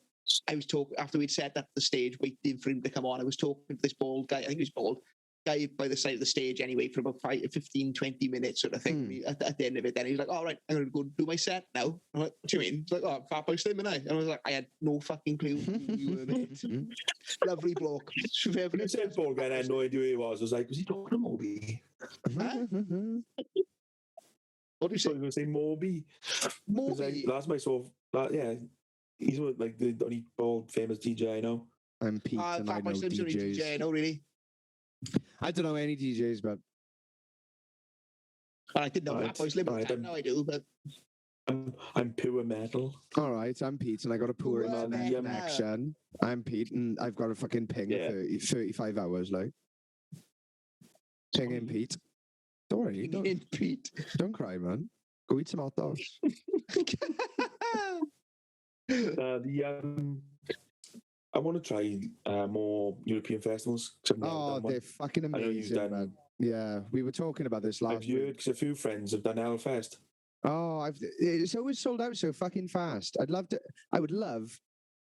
I was talking after we'd set up the stage, waiting for him to come on. I was talking to this bald guy. I think he was bald guy by the side of the stage anyway for about 15, 20 minutes sort of thing. At the end of it, then he was like, "All right, I'm going to go do my set now." I'm like, "What do you mean?" He's like, "Oh, Fatboy Slim and I." And I was like, I had no fucking clue who you were, mate. Lovely bloke. When you said ball guy, I had no idea who he was. I was like, was he talking to Moby? What do you So say? I was going to say Moby. Moby. Last time I saw, yeah, he's like the only bald famous DJ I know. I'm Pete and I know Fatboy Slim's only DJs. DJ, no, really. I don't know any DJs, but I didn't know Right, Fatboy Slim at the right, time. Now I do, but I'm pure metal. all right, I'm Pete and I got a poor Well, internet yeah. connection. I'm Pete and I've got a fucking ping of 35 hours, like. Pinging Pete. Don't worry, Pete. don't cry, man. Go eat some hot dogs. I want to try more European festivals. 'Cause I've never done one. They're fucking I know you've amazing, done. man. Yeah, we were talking about this I've last week. heard because a few friends have done Hellfest. It's always sold out so fucking fast. I would love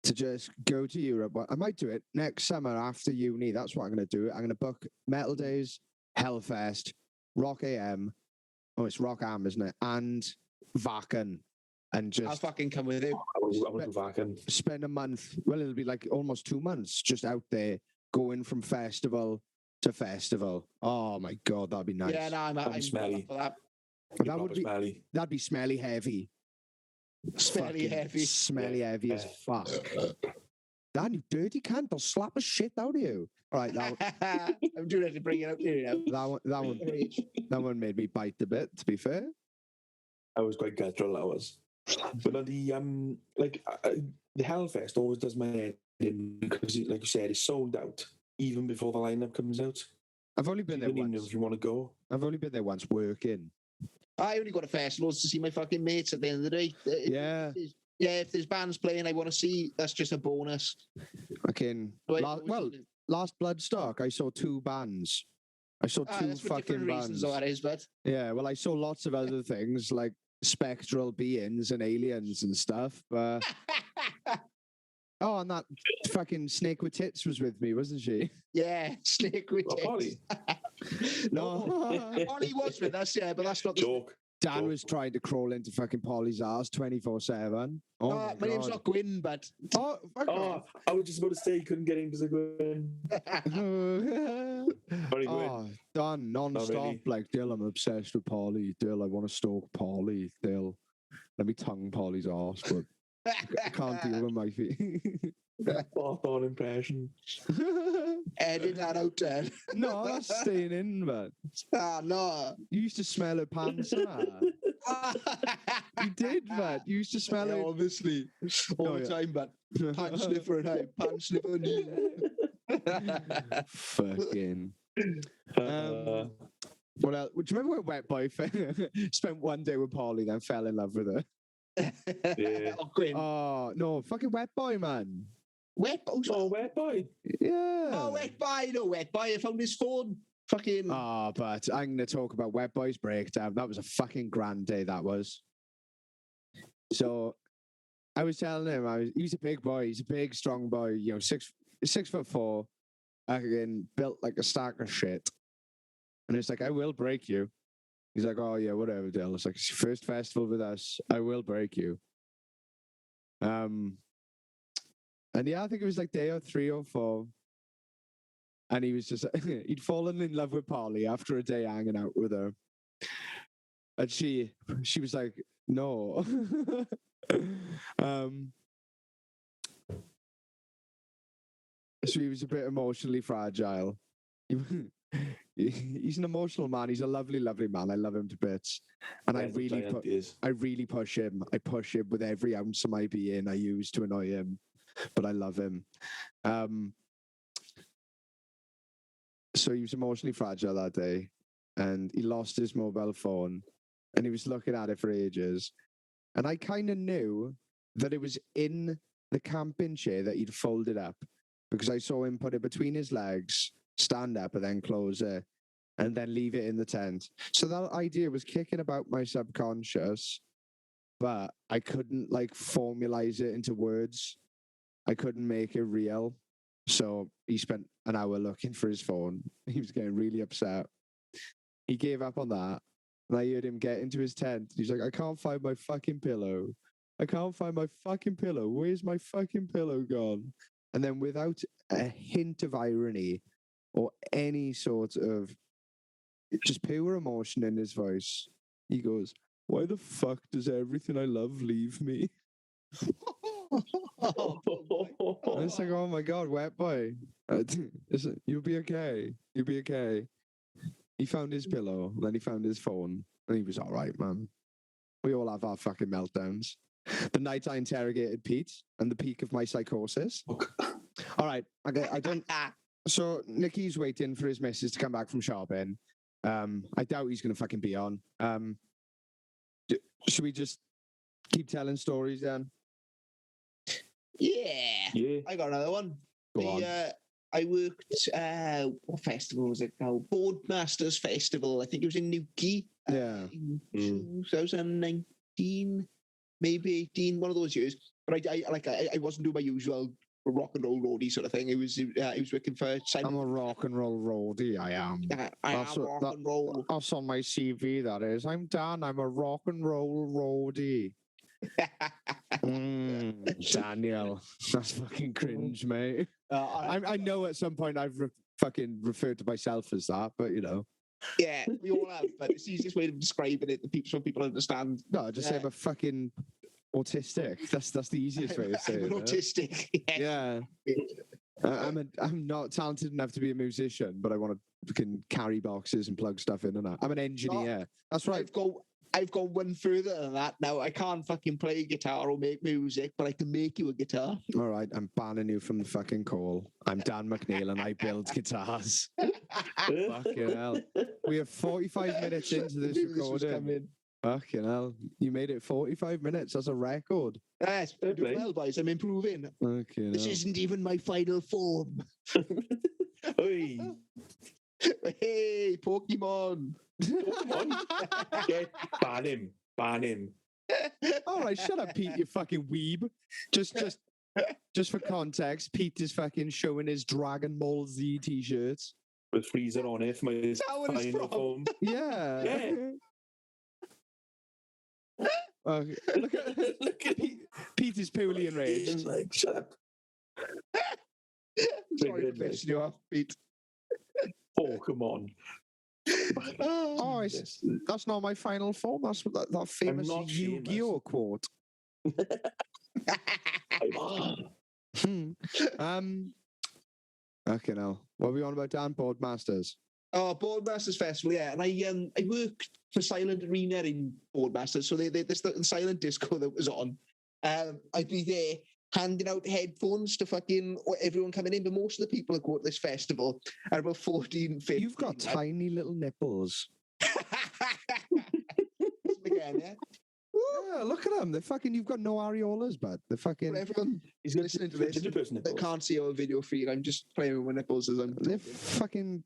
to just go to Europe. I might do it next summer after uni. That's what I'm going to do. I'm going to book Metal Days, Hellfest, Rock AM. Oh, it's Rock Am, isn't it? And Wacken. And I'll just fucking come with you. I want to do Wacken. spend a month. Well, it'll be like almost 2 months just out there going from festival to festival. Oh my God, that'd be nice. Yeah, no, I'm smelly. for that. That would be smelly. that'd be smelly heavy. Smelly Fucking heavy. Smelly heavy as fuck. Dan, you dirty cunt, I'll slap the shit out of you. All right, I'm doing it to bring it up here now. that one made me bite a bit, to be fair. I was quite guttural, I was. But on the the Hellfest always does my head in because, like you said, it's sold out even before the lineup comes out. I've only been You there don't even know once. if you want to go. I've only been there once working. I only go to festivals to see my fucking mates at the end of the day. Yeah. If there's bands playing I want to see, that's just a bonus. Last Bloodstock, I saw 2 bands. I saw 2 that's for fucking different bands. reasons, though, that is, but Yeah, well, I saw lots of other things like spectral beings and aliens and stuff. But and that fucking snake with tits was with me, wasn't she? yeah, Snake with tits. Polly. No. Polly was with us, yeah, but that's not the Joke. Dan was trying to crawl into fucking Polly's ass 24/7. Oh, my name's not Gwyn, but Oh, fuck Oh, I was just about to say you couldn't get in because of Gwen. Very good. Oh, Dan, non-stop. really. Like, Dill, I'm obsessed with Polly. Dill, I want to stalk Polly. Dill, let me tongue Polly's ass, but I can't deal with my feet. Spot on impression. Edit that out, Dad. No, that's staying in, man. No. You used to smell her pants, man. You did, man. You used to smell Yeah, her. obviously. All Oh, the yeah. time, but pan sniffer and I, pan sniffer and you. Fucking. What else? Do you remember when Wet Boy spent one day with Polly, then fell in love with her? Yeah. Oh, Gwyn. Oh, no, fucking Wet Boy, man. Wet boy. Oh, wet boy. Yeah. Oh, wet boy. No, wet boy. I found his phone. Fucking. But I'm going to talk about Wet Boy's breakdown. That was a fucking grand day, that was. So I was telling him, he's a big boy. He's a big, strong boy, 6'4", again, built like a stack of shit. And it's like, I will break you. He's like, oh, yeah, whatever, Dale. It's like, it's your first festival with us. I will break you. And yeah, I think it was like day or 3 or 4. And he was just, he'd fallen in love with Polly after a day hanging out with her. And she was like, no. So he was a bit emotionally fragile. He's an emotional man. He's a lovely, lovely man. I love him to bits. And I really push him. I push him with every ounce of my being I use to annoy him. But I love him. So he was emotionally fragile that day. And he lost his mobile phone. And he was looking at it for ages. And I kind of knew that it was in the camping chair that he'd folded up. Because I saw him put it between his legs, stand up and then close it, and then leave it in the tent. So that idea was kicking about my subconscious, but I couldn't like formalize it into words. I couldn't make it real. So he spent an hour looking for his phone. He was getting really upset. He gave up on that. And I heard him get into his tent. He's like, I can't find my fucking pillow. I can't find my fucking pillow. Where's my fucking pillow gone? And then without a hint of irony or any sort of just pure emotion in his voice, he goes, why the fuck does everything I love leave me? And it's like, oh my God, wet boy. You'll be okay. You'll be okay. He found his pillow, then he found his phone, and he was all right, man. We all have our fucking meltdowns. The night I interrogated Pete and the peak of my psychosis. All right, I don't. So Nicky's waiting for his missus to come back from shopping. I doubt he's going to fucking be on. Should we just keep telling stories then? Yeah. I got another one. Go on. I worked, what festival was it called? Boardmasters Festival. I think it was in Newquay. Yeah. In 2019, maybe 18, one of those years. But I wasn't doing my usual rock and roll roadie sort of thing. It was working for Simon. I'm a rock and roll roadie, I am. I am rock and roll. That's on my CV, that is. I'm Dan, I'm a rock and roll roadie. Daniel, that's fucking cringe, mate. I know at some point I've fucking referred to myself as that, but you know. Yeah, we all have, but it's the easiest way of describing it so people understand. No, just say I'm a fucking autistic. That's the easiest way to say it. I'm an autistic. Yeah. I'm not talented enough to be a musician, but I want to fucking carry boxes and plug stuff in and that. I'm an engineer. That's right. I've gone one further than that now. I can't fucking play guitar or make music, but I can make you a guitar. All right, I'm banning you from the fucking call. I'm Dan McNeil and I build guitars. Fucking hell. We have 45 minutes into this recording. Fucking hell. You made it 45 minutes. That's a record. Yes, well, boys. I'm improving. Okay. This isn't even my final form. Hey, Pokemon. Ban him. All right, shut up, Pete, you fucking weeb. Just for context, Pete is fucking showing his Dragon Ball Z t-shirts. With Freezer on it for my final form. Yeah. Yeah. Okay. Look at Pete is purely enraged. Like, shut up. Sorry for pissing you off, Pete. Pokemon. Oh, that's not my final form. That's what that famous Yu-Gi-Oh quote. Okay, now what are we on about, Dan? Boardmasters. Oh, Boardmasters Festival, yeah. And I worked for Silent Arena in Boardmasters, so there's the silent disco that was on. I'd be there handing out headphones to fucking everyone coming in, but most of the people that go to this festival are about 14, 15. You've got tiny little nipples. Again, yeah. Yeah, look at them. They're fucking. You've got no areolas, but they're fucking. For everyone He's listening to this that can't see our video feed, I'm just playing with my nipples as I'm. They're fucking.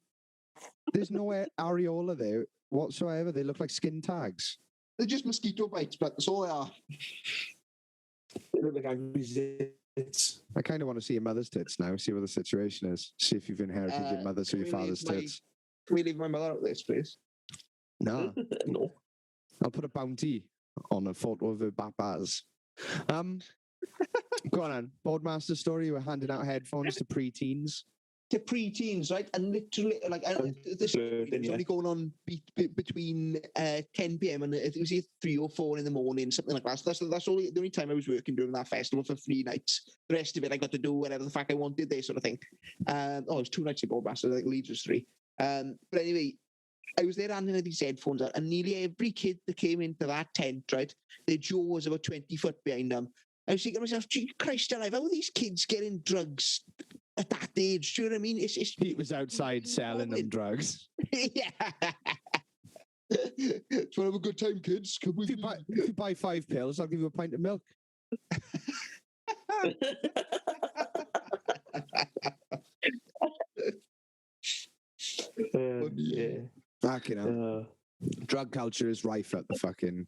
There's no areola there whatsoever. They look like skin tags. They're just mosquito bites, but that's all they are. They look like angry zits. I kind of want to see your mother's tits now. See what the situation is. See if you've inherited your mother's or your father's tits. Can we leave my mother out of this, please? No. No. I'll put a bounty on a photo of her back bars. Go on. Boardmaster story. You were handing out headphones to preteens. To preteens, right? And literally, like, this Flirting, was yeah. only going on between 10 p.m. and it was either 3 or 4 in the morning, something like that. So that's only the only time I was working during that festival for 3 nights. The rest of it, I got to do whatever the fuck I wanted there, sort of thing. It was 2 nights at Boardmaster, like Leeds was 3. But anyway, I was there handing these headphones out, and nearly every kid that came into that tent, right, their jaw was about 20 foot behind them. I was thinking to myself, gee, Christ alive, how are these kids getting drugs at that age? Do you know what I mean? It's Pete was outside selling them drugs. yeah. It's want to have a good time, kids. Come with If you buy 5 pills, I'll give you a pint of milk. Yeah. Fucking hell. Drug culture is rife at the fucking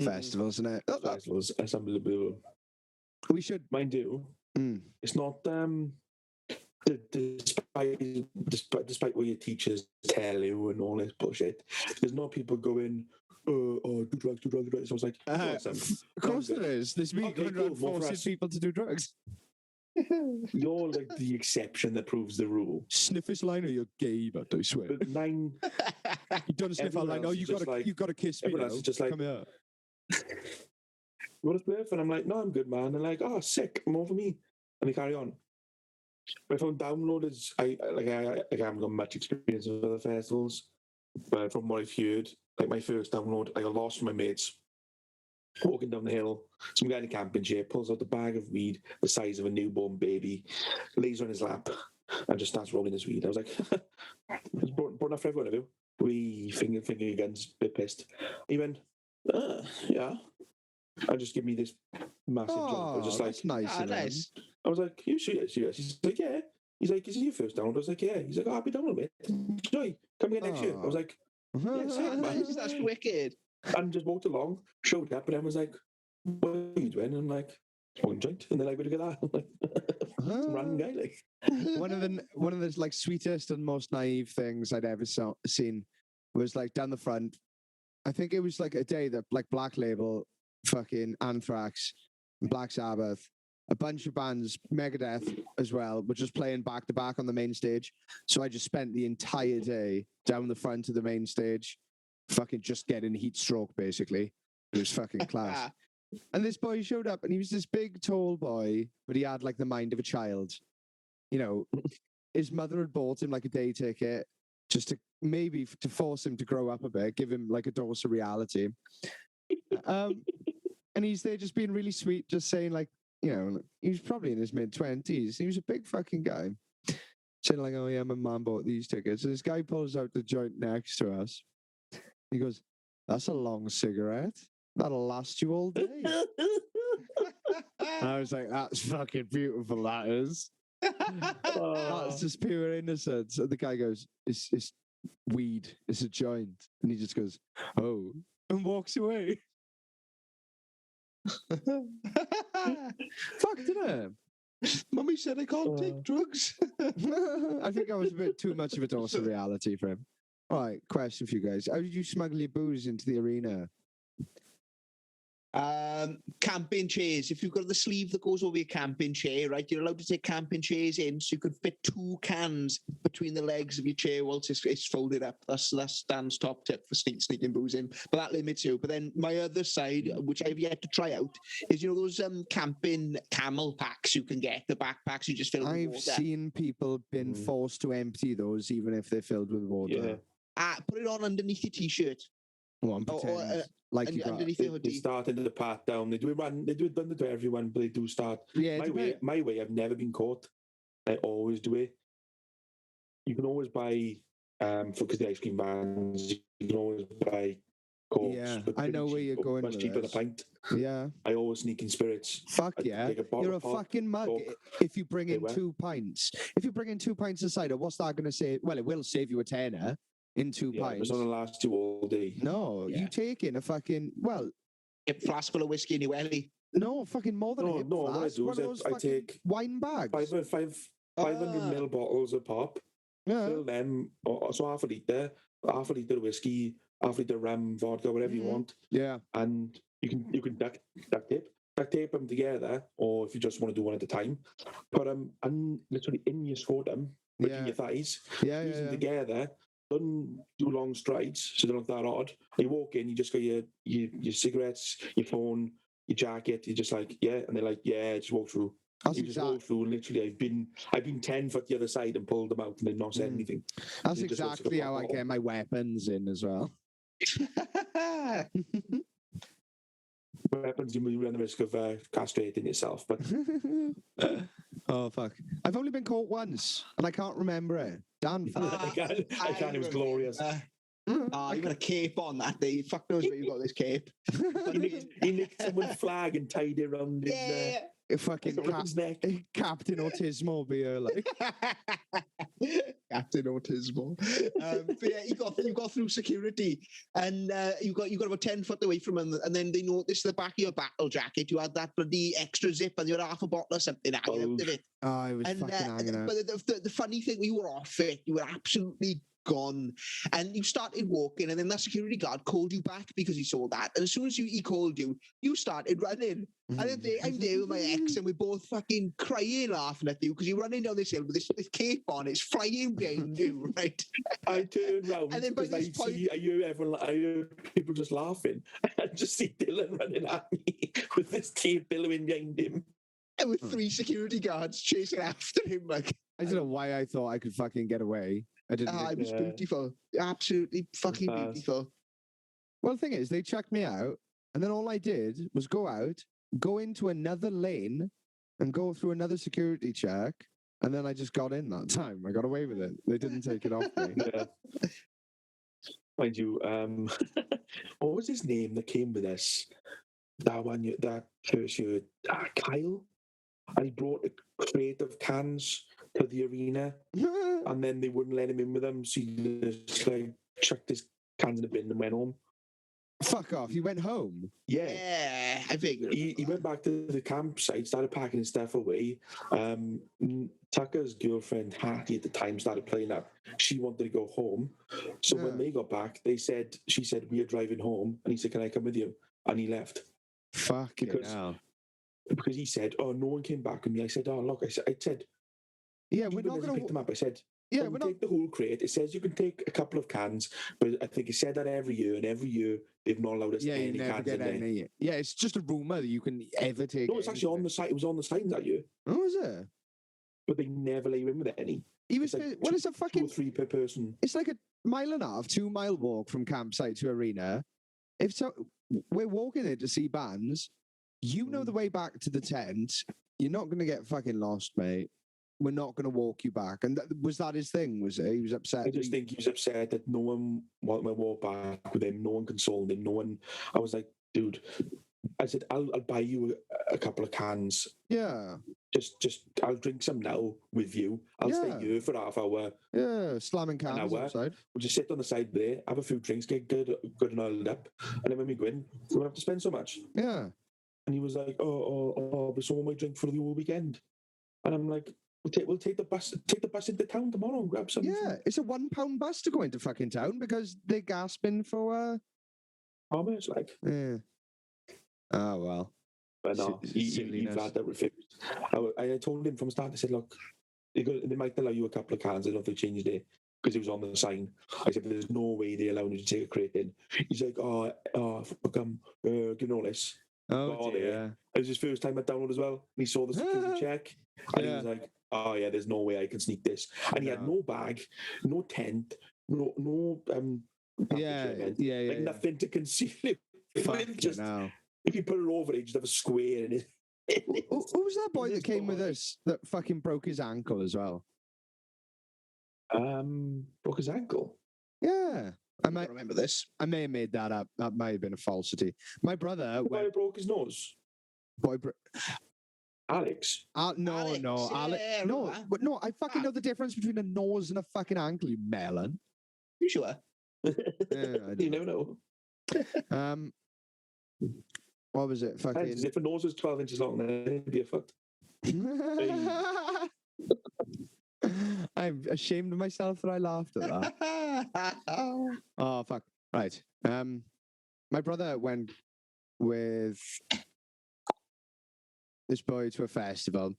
festivals, isn't it? Festivals, that's unbelievable. We should. Mind you, it's not despite what your teachers tell you and all this bullshit. There's not people going, do drugs. So I was like, of course there is. There's me Okay, going cool, around more for forcing us. people to do drugs. you're like the exception that proves the rule. Sniff this line or you're gay, but I swear. But You don't sniff our everyone line. Oh, else you is just gotta like- you gotta kiss me. everyone else now. is just like- Come here. you want to spliff? And I'm like, no, I'm good, man. And like, oh, sick, more for me. And they carry on. But I found downloaders. I haven't got much experience with other festivals, but from what I've heard, like my first download, I got lost from my mates. Walking down the hill, some guy in a camping chair pulls out the bag of weed the size of a newborn baby, lays on his lap, and just starts rolling his weed. I was like, it's brought enough for everyone of you. We finger guns, bit pissed. He went, yeah. And just give me this massive joint. I was just like, that's nice. of him. nice. I was like, you serious? He's like, yeah. He's like, is it your first download? I was like, yeah. He's like, oh, I'll be downloading it. Enjoy. Come again next year. I was like, yeah, sick, man. Nice, that's wicked. And just walked along, showed up, and everyone was like, what are you doing? And I'm like, smoking joint. And they're like, where'd you get that? I'm like, some random guy, like. one of the like sweetest and most naive things I'd ever seen was like down the front. I think it was like a day that like Black Label, fucking Anthrax, Black Sabbath, a bunch of bands, Megadeth as well, were just playing back to back on the main stage. So I just spent the entire day down the front of the main stage, fucking just getting heat stroke basically. It was fucking class. And this boy showed up and he was this big, tall boy, but he had like the mind of a child. You know, his mother had bought him like a day ticket just to maybe to force him to grow up a bit, give him like a dose of reality. And he's there just being really sweet, just saying like, you know, he was probably in his mid-20s. He was a big fucking guy. Saying like, oh yeah, my mom bought these tickets. And this guy pulls out the joint next to us. He goes, that's a long cigarette. That'll last you all day. I was like, that's fucking beautiful, that is. That's just pure innocence. And the guy goes, it's weed. It's a joint. And he just goes, oh, and walks away. Fucked it. Mummy said I can't take drugs. I think I was a bit too much of a dose of reality for him. All right, question for you guys. How did you smuggle your booze into the arena? Camping chairs. If you've got the sleeve that goes over your camping chair, right, you're allowed to take camping chairs in, so you could fit 2 cans between the legs of your chair whilst it's folded up. That's Dan's top tip for sneaking booze in, but that limits you. But then my other side, which I've yet to try out, is those camping camel packs you can get, the backpacks you just fill with I've water. seen people been forced to empty those, even if they're filled with water. Yeah. Put it on underneath your t-shirt. Well, pretend like you got. Underneath your They hoodie. start into the path down. They do it to everyone, but they do start. Yeah, My way, I've never been caught. I always do it. You can always buy, because the ice cream vans, you can always buy Cokes. Yeah, but I pretty know where cheap, you're going Much with cheaper than a this. pint. Yeah. I always sneak in spirits. Fuck I'd yeah. take a bottle You're a of pop, fucking mug Coke. if you bring They in were. 2 pints. If you bring in 2 pints of cider, what's that going to say? Well, it will save you a tenner in 2 Yeah, but pints. it's not going to last you all day. No, Yeah. you take in a fucking, well, A flask full of whiskey in your welly. no, fucking more than a No, hip no, what I flask. do One is of those I fucking take wine bags. 500 Ah. ml bottles of pop, Yeah. fill them, so half a litre of whiskey, half a litre rum, vodka, whatever you Mhm. want, Yeah. and you can duct tape duct tape them together, or if you just want to do one at a time, put them literally in your scrotum, between Yeah. your thighs, Yeah, use them yeah. together. Don't do long strides, so they don't look that odd. You walk in, you just got your cigarettes, your phone, your jacket. You're just like, yeah, and they're like, yeah, just walk through. That's You just walk through. Literally, I've been 10 foot the other side and pulled them out, and they've not said anything. That's It just looks like a exactly how I bottle. get my weapons in as well. Weapons, you run the risk of castrating yourself, but Oh fuck! I've only been caught once, and I can't remember it. Dan, fuck. I can't. It was glorious. You've got a cape on that day. Fuck knows where you got this cape. He nicked someone's flag and tied it around his, fucking around his neck. Captain Autismo be here, like. Captain Autismo. But yeah, you got through security, and you got about 10 foot away from them, and then they noticed the back of your battle jacket. You had that bloody extra zip, and you had half a bottle or something hanging out of it. Oh, I was fucking hanging out. But the funny thing, you were off it. You were absolutely gone, and you started walking, and then that security guard called you back because he saw that, and as soon as he called you, you started running. And then I'm there with my ex, and we're both fucking crying, laughing at you because you're running down this hill with this cape on, it's flying behind you, right? I turned round, and then by this point, I hear people just laughing, and just see Dylan running at me with this cape billowing behind him. And with 3 security guards chasing after him, like. I don't know why I thought I could fucking get away. I didn't. It was beautiful. Absolutely fucking beautiful. Well, the thing is, they checked me out, and then all I did was go out, go into another lane, and go through another security check, and then I just got in that time. I got away with it. They didn't take it off me. Yeah. Mind you, what was his name that came with us? That first year, Kyle. And he brought a crate of cans to the arena, and then they wouldn't let him in with them, so he just like chucked his cans in the bin and went home. Fuck off! You went home. Yeah, I figured. He went back to the campsite, started packing his stuff away. Tucker's girlfriend Hattie at the time started playing up. She wanted to go home, so when they got back, she said we are driving home, and he said, "Can I come with you?" And he left. Fucking hell. Because he said, "Oh, no one came back with me." I said, "Oh, look," I said, "Yeah, we're not going to pick them up." I said, "Yeah, we're not take the whole crate. It says you can take a couple of cans, but I think it said that every year, and every year they've not allowed us any cans in there." Yeah, it's just a rumor that you can ever take. No, it's actually on the site. It was on the sign that year. Oh, is it? But they never let you in with any. He was. It's a fucking 2 or 3 per person. It's like a 1.5 mile, 2 mile walk from campsite to arena. If so, we're walking there to see bands. You know the way back to the tent. You're not going to get fucking lost, mate. We're not going to walk you back. And was that his thing, was it? He was upset. I just think he was upset that no one wanted to walk back with him. No one consoled him. No one. I was like, dude, I said, I'll buy you a couple of cans. Yeah. Just I'll drink some now with you. I'll stay here for half hour. Yeah, slamming cans outside. We'll just sit on the side there, have a few drinks, get good and oiled up. And then when we go in, we won't have to spend so much. Yeah. And he was like, oh, but someone might drink for the whole weekend. And I'm like, we'll take the bus into town tomorrow and grab some. Yeah, it's a £1 bus to go into fucking town because they're gasping for Thomas, like. Yeah. Oh well. But no, he flat out refused. I told him from the start, I said, look, they might allow you a couple of cans. I don't know if they changed it because it was on the sign. I said, there's no way they allow you to take a crate in. He's like, give me all this. Oh, dear. It was his first time at Download as well. And he saw the security check. And he was like, oh, yeah, there's no way I can sneak this. And he had no bag, no tent, no nothing to conceal it. Just, if you put it over, he'd just have a square in it. Who was that boy that came with us that fucking broke his ankle as well? Broke his ankle? Yeah. I might remember this. I may have made that up. That might have been a falsity. My brother. The boy broke his nose. Alex. Alex. Alex. Yeah, no, but no. I fucking know the difference between a nose and a fucking ankle. You melon. You sure? You never know. What was it? Fucking. If a nose was 12 inches long, then it'd be a foot. I'm ashamed of myself that I laughed at that. Oh fuck! Right. My brother went with this boy to a festival.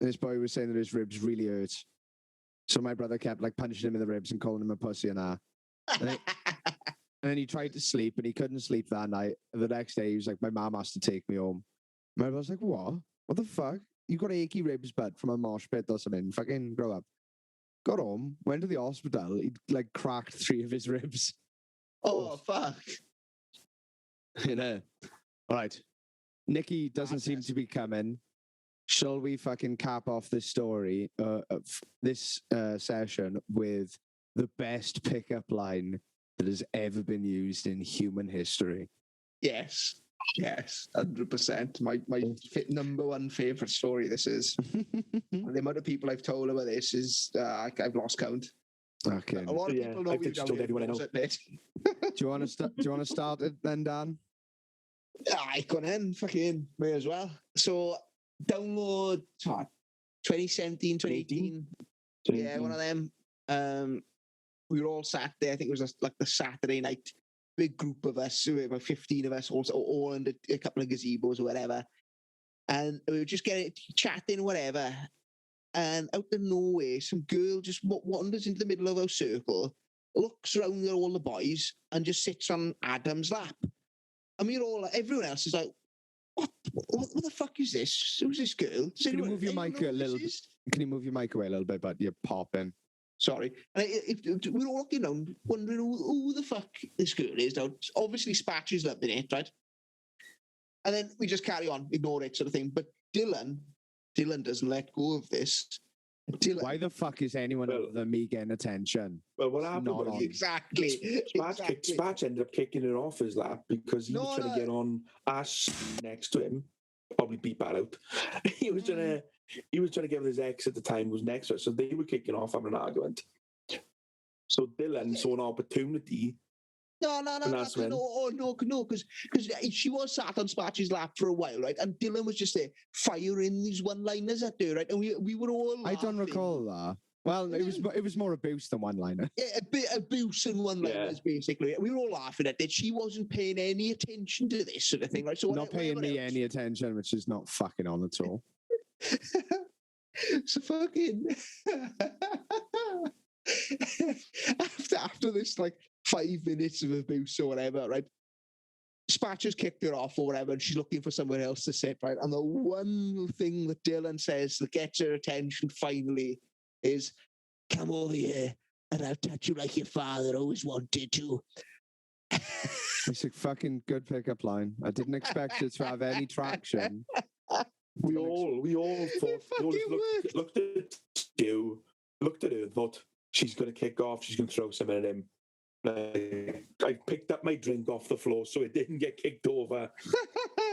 And this boy was saying that his ribs really hurt. So my brother kept like punching him in the ribs and calling him a pussy and that. And then he tried to sleep and he couldn't sleep that night. And the next day he was like, my mom has to take me home. My brother was like, what? What the fuck? You got achy ribs, bud, from a mosh pit or something. Fucking grow up. Got home, went to the hospital. He like cracked 3 of his ribs. Oh, fuck. You know. All right. Nikki doesn't seem to be coming. Shall we fucking cap off this story, this session with the best pickup line that has ever been used in human history? Yes, 100%. My number one favorite story. This is the amount of people I've told about this is I've lost count. Okay. A lot of people know you don't know. Do you want to start it then, Dan? I got in, fucking may as well. So download 2017, 2018. Yeah, one of them. We were all sat there. I think it was like the Saturday night. Big group of us, about 15 of us, all in a couple of gazebos or whatever. And we were just getting chatting, whatever. And out of nowhere, some girl just wanders into the middle of our circle, looks around at all the boys, and just sits on Adam's lap. And we're all, everyone else is like, what the fuck is this? Who's this girl? Can you move your mic a little bit? Can you move your mic away a little bit, but you're popping. Sorry. And we're all looking around, wondering who the fuck this girl is. Now, obviously, Spatch is loving it, right? And then we just carry on, ignore it, sort of thing. But Dylan doesn't let go of this. Why the fuck is anyone other than me getting attention? Well, what happened was exactly. Spatch ended up kicking it off his lap because he was trying to get on Ash next to him. Probably beat that out. He was trying to get with his ex at the time, who was next to her, so they were kicking off having an argument. So Dylan saw an opportunity. No, because she was sat on Spatch's lap for a while, right? And Dylan was just there firing these one-liners at her, right? And we were all laughing. I don't recall that. Well, it was more abuse than one-liner. Yeah, a bit abuse and one-liners, basically. We were all laughing at it. She wasn't paying any attention to this sort of thing, right? So not paying me any attention, which is not fucking on at all. So fucking after this like 5 minutes of abuse or whatever, right? Spatch has kicked her off or whatever, and she's looking for somewhere else to sit, right? And the one thing that Dylan says that gets her attention finally is, "Come over here and I'll touch you like your father always wanted to." It's a fucking good pickup line. I didn't expect it to have any traction. We all thought, looked at her, thought she's going to kick off, she's going to throw something at him. I picked up my drink off the floor so it didn't get kicked over.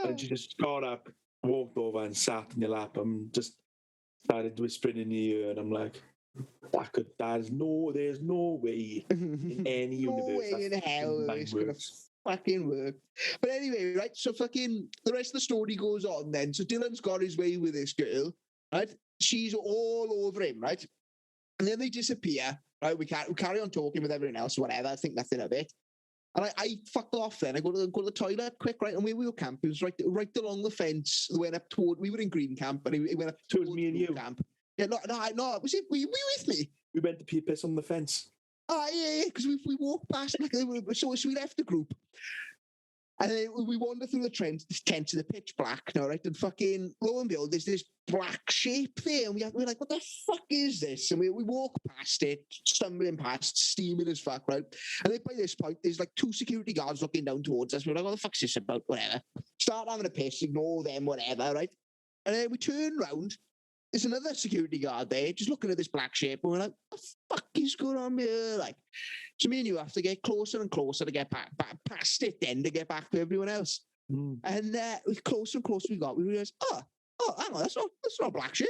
And she just got up, walked over and sat in your lap and just started whispering in your ear. And I'm like, there's no way in any universe. No way in hell it's going to fucking work. But anyway, right, so fucking the rest of the story goes on then. So Dylan's got his way with this girl, right? She's all over him, right? And then they disappear, right? We carry on talking with everyone else, whatever. I think nothing of it. And I fucked off then. I go to the toilet quick, right? And we were camping. It was right along the fence. We went up toward, we were in Green Camp, and we went up towards me and you. Camp. Yeah, no. Were you with me? We went to pee piss on the fence. Oh, yeah, because we walked past, like, so we left the group. And then we wander through the tent to the pitch black now, right? And fucking, lo and behold, there's this black shape there. And we're like, what the fuck is this? And we walk past it, stumbling past, steaming as fuck, right? And then by this point, there's like 2 security guards looking down towards us. We're like, what the fuck's this about? Whatever. Start having a piss, ignore them, whatever, right? And then we turn round. There's another security guard there, just looking at this black shape, and we're like, what the fuck is going on here? Like, so me and you have to get closer and closer to get past it then to get back to everyone else. And with closer and closer we realized, oh, hang on, that's not a black shape.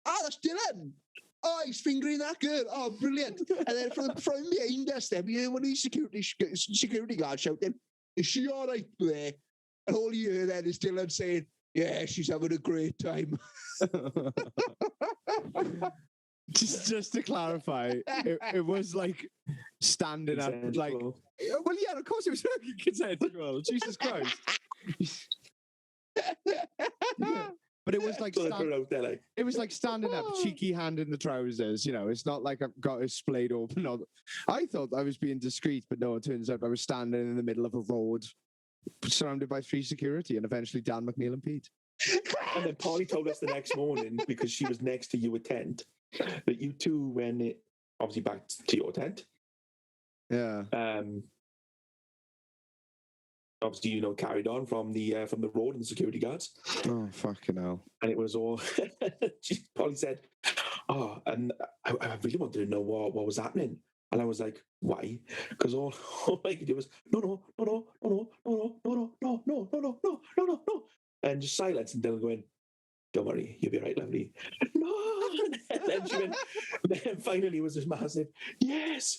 Oh, that's Dylan. Oh, he's fingering that girl. Oh, brilliant. And then from behind us then, we hear one of these security guards shouting, is she all right there? And all you hear then is Dylan saying, yeah, she's having a great time. just to clarify, it was like standing up, like, well, yeah, of course it was consensual. Jesus Christ. But it was like So I put it out there, like, it was like standing up, cheeky hand in the trousers. You know, it's not like I've got it splayed open. I thought I was being discreet, but no, it turns out I was standing in the middle of a road, surrounded by 3 security, and eventually Dan McNeil and Pete. and then Polly told us the next morning, because she was next to your tent, that you two went obviously back to your tent. Yeah. Obviously, you know, carried on from the road and the security guards. Oh, fucking hell. And it was all, Polly said, oh, and I really wanted to know what was happening. And I was like, why? Because all I could do was, no. And just silence, and Dylan going, don't worry, you'll be right, lovely. No. And then she went, then finally it was this massive, yes.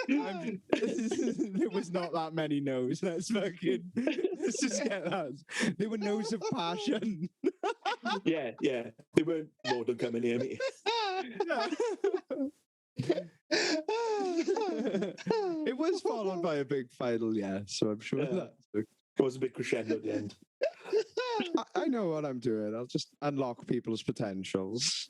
There was not that many no's. Let's just get that. There were no's of passion. Yeah. They weren't, no, don't come in near me. It was followed by a big final yes, so I'm sure that It was a bit crescendo at the end. I know what I'm doing. I'll just unlock people's potentials.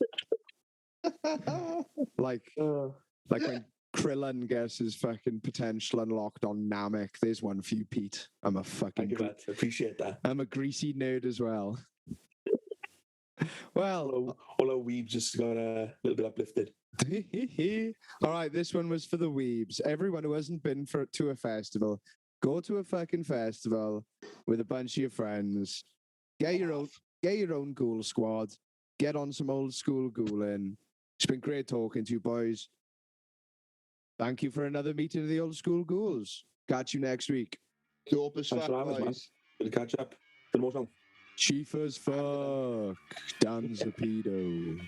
Like when Krillin gets his fucking potential unlocked on Namek. There's one for you, Pete. I'm a fucking. Thank you, man. Appreciate that. I'm a greasy nerd as well. Well, all our weebs just got a little bit uplifted. all right, this one was for the weebs. Everyone who hasn't been to a festival, go to a fucking festival with a bunch of your friends. Get your own ghoul squad. Get on some old school ghouling. It's been great talking to you, boys. Thank you for another meeting of the old school ghouls. Catch you next week. Dope as Thanks fuck, for having us, man. boys. Good to catch up. Good more song. Chief as fuck. Dan's a pedo.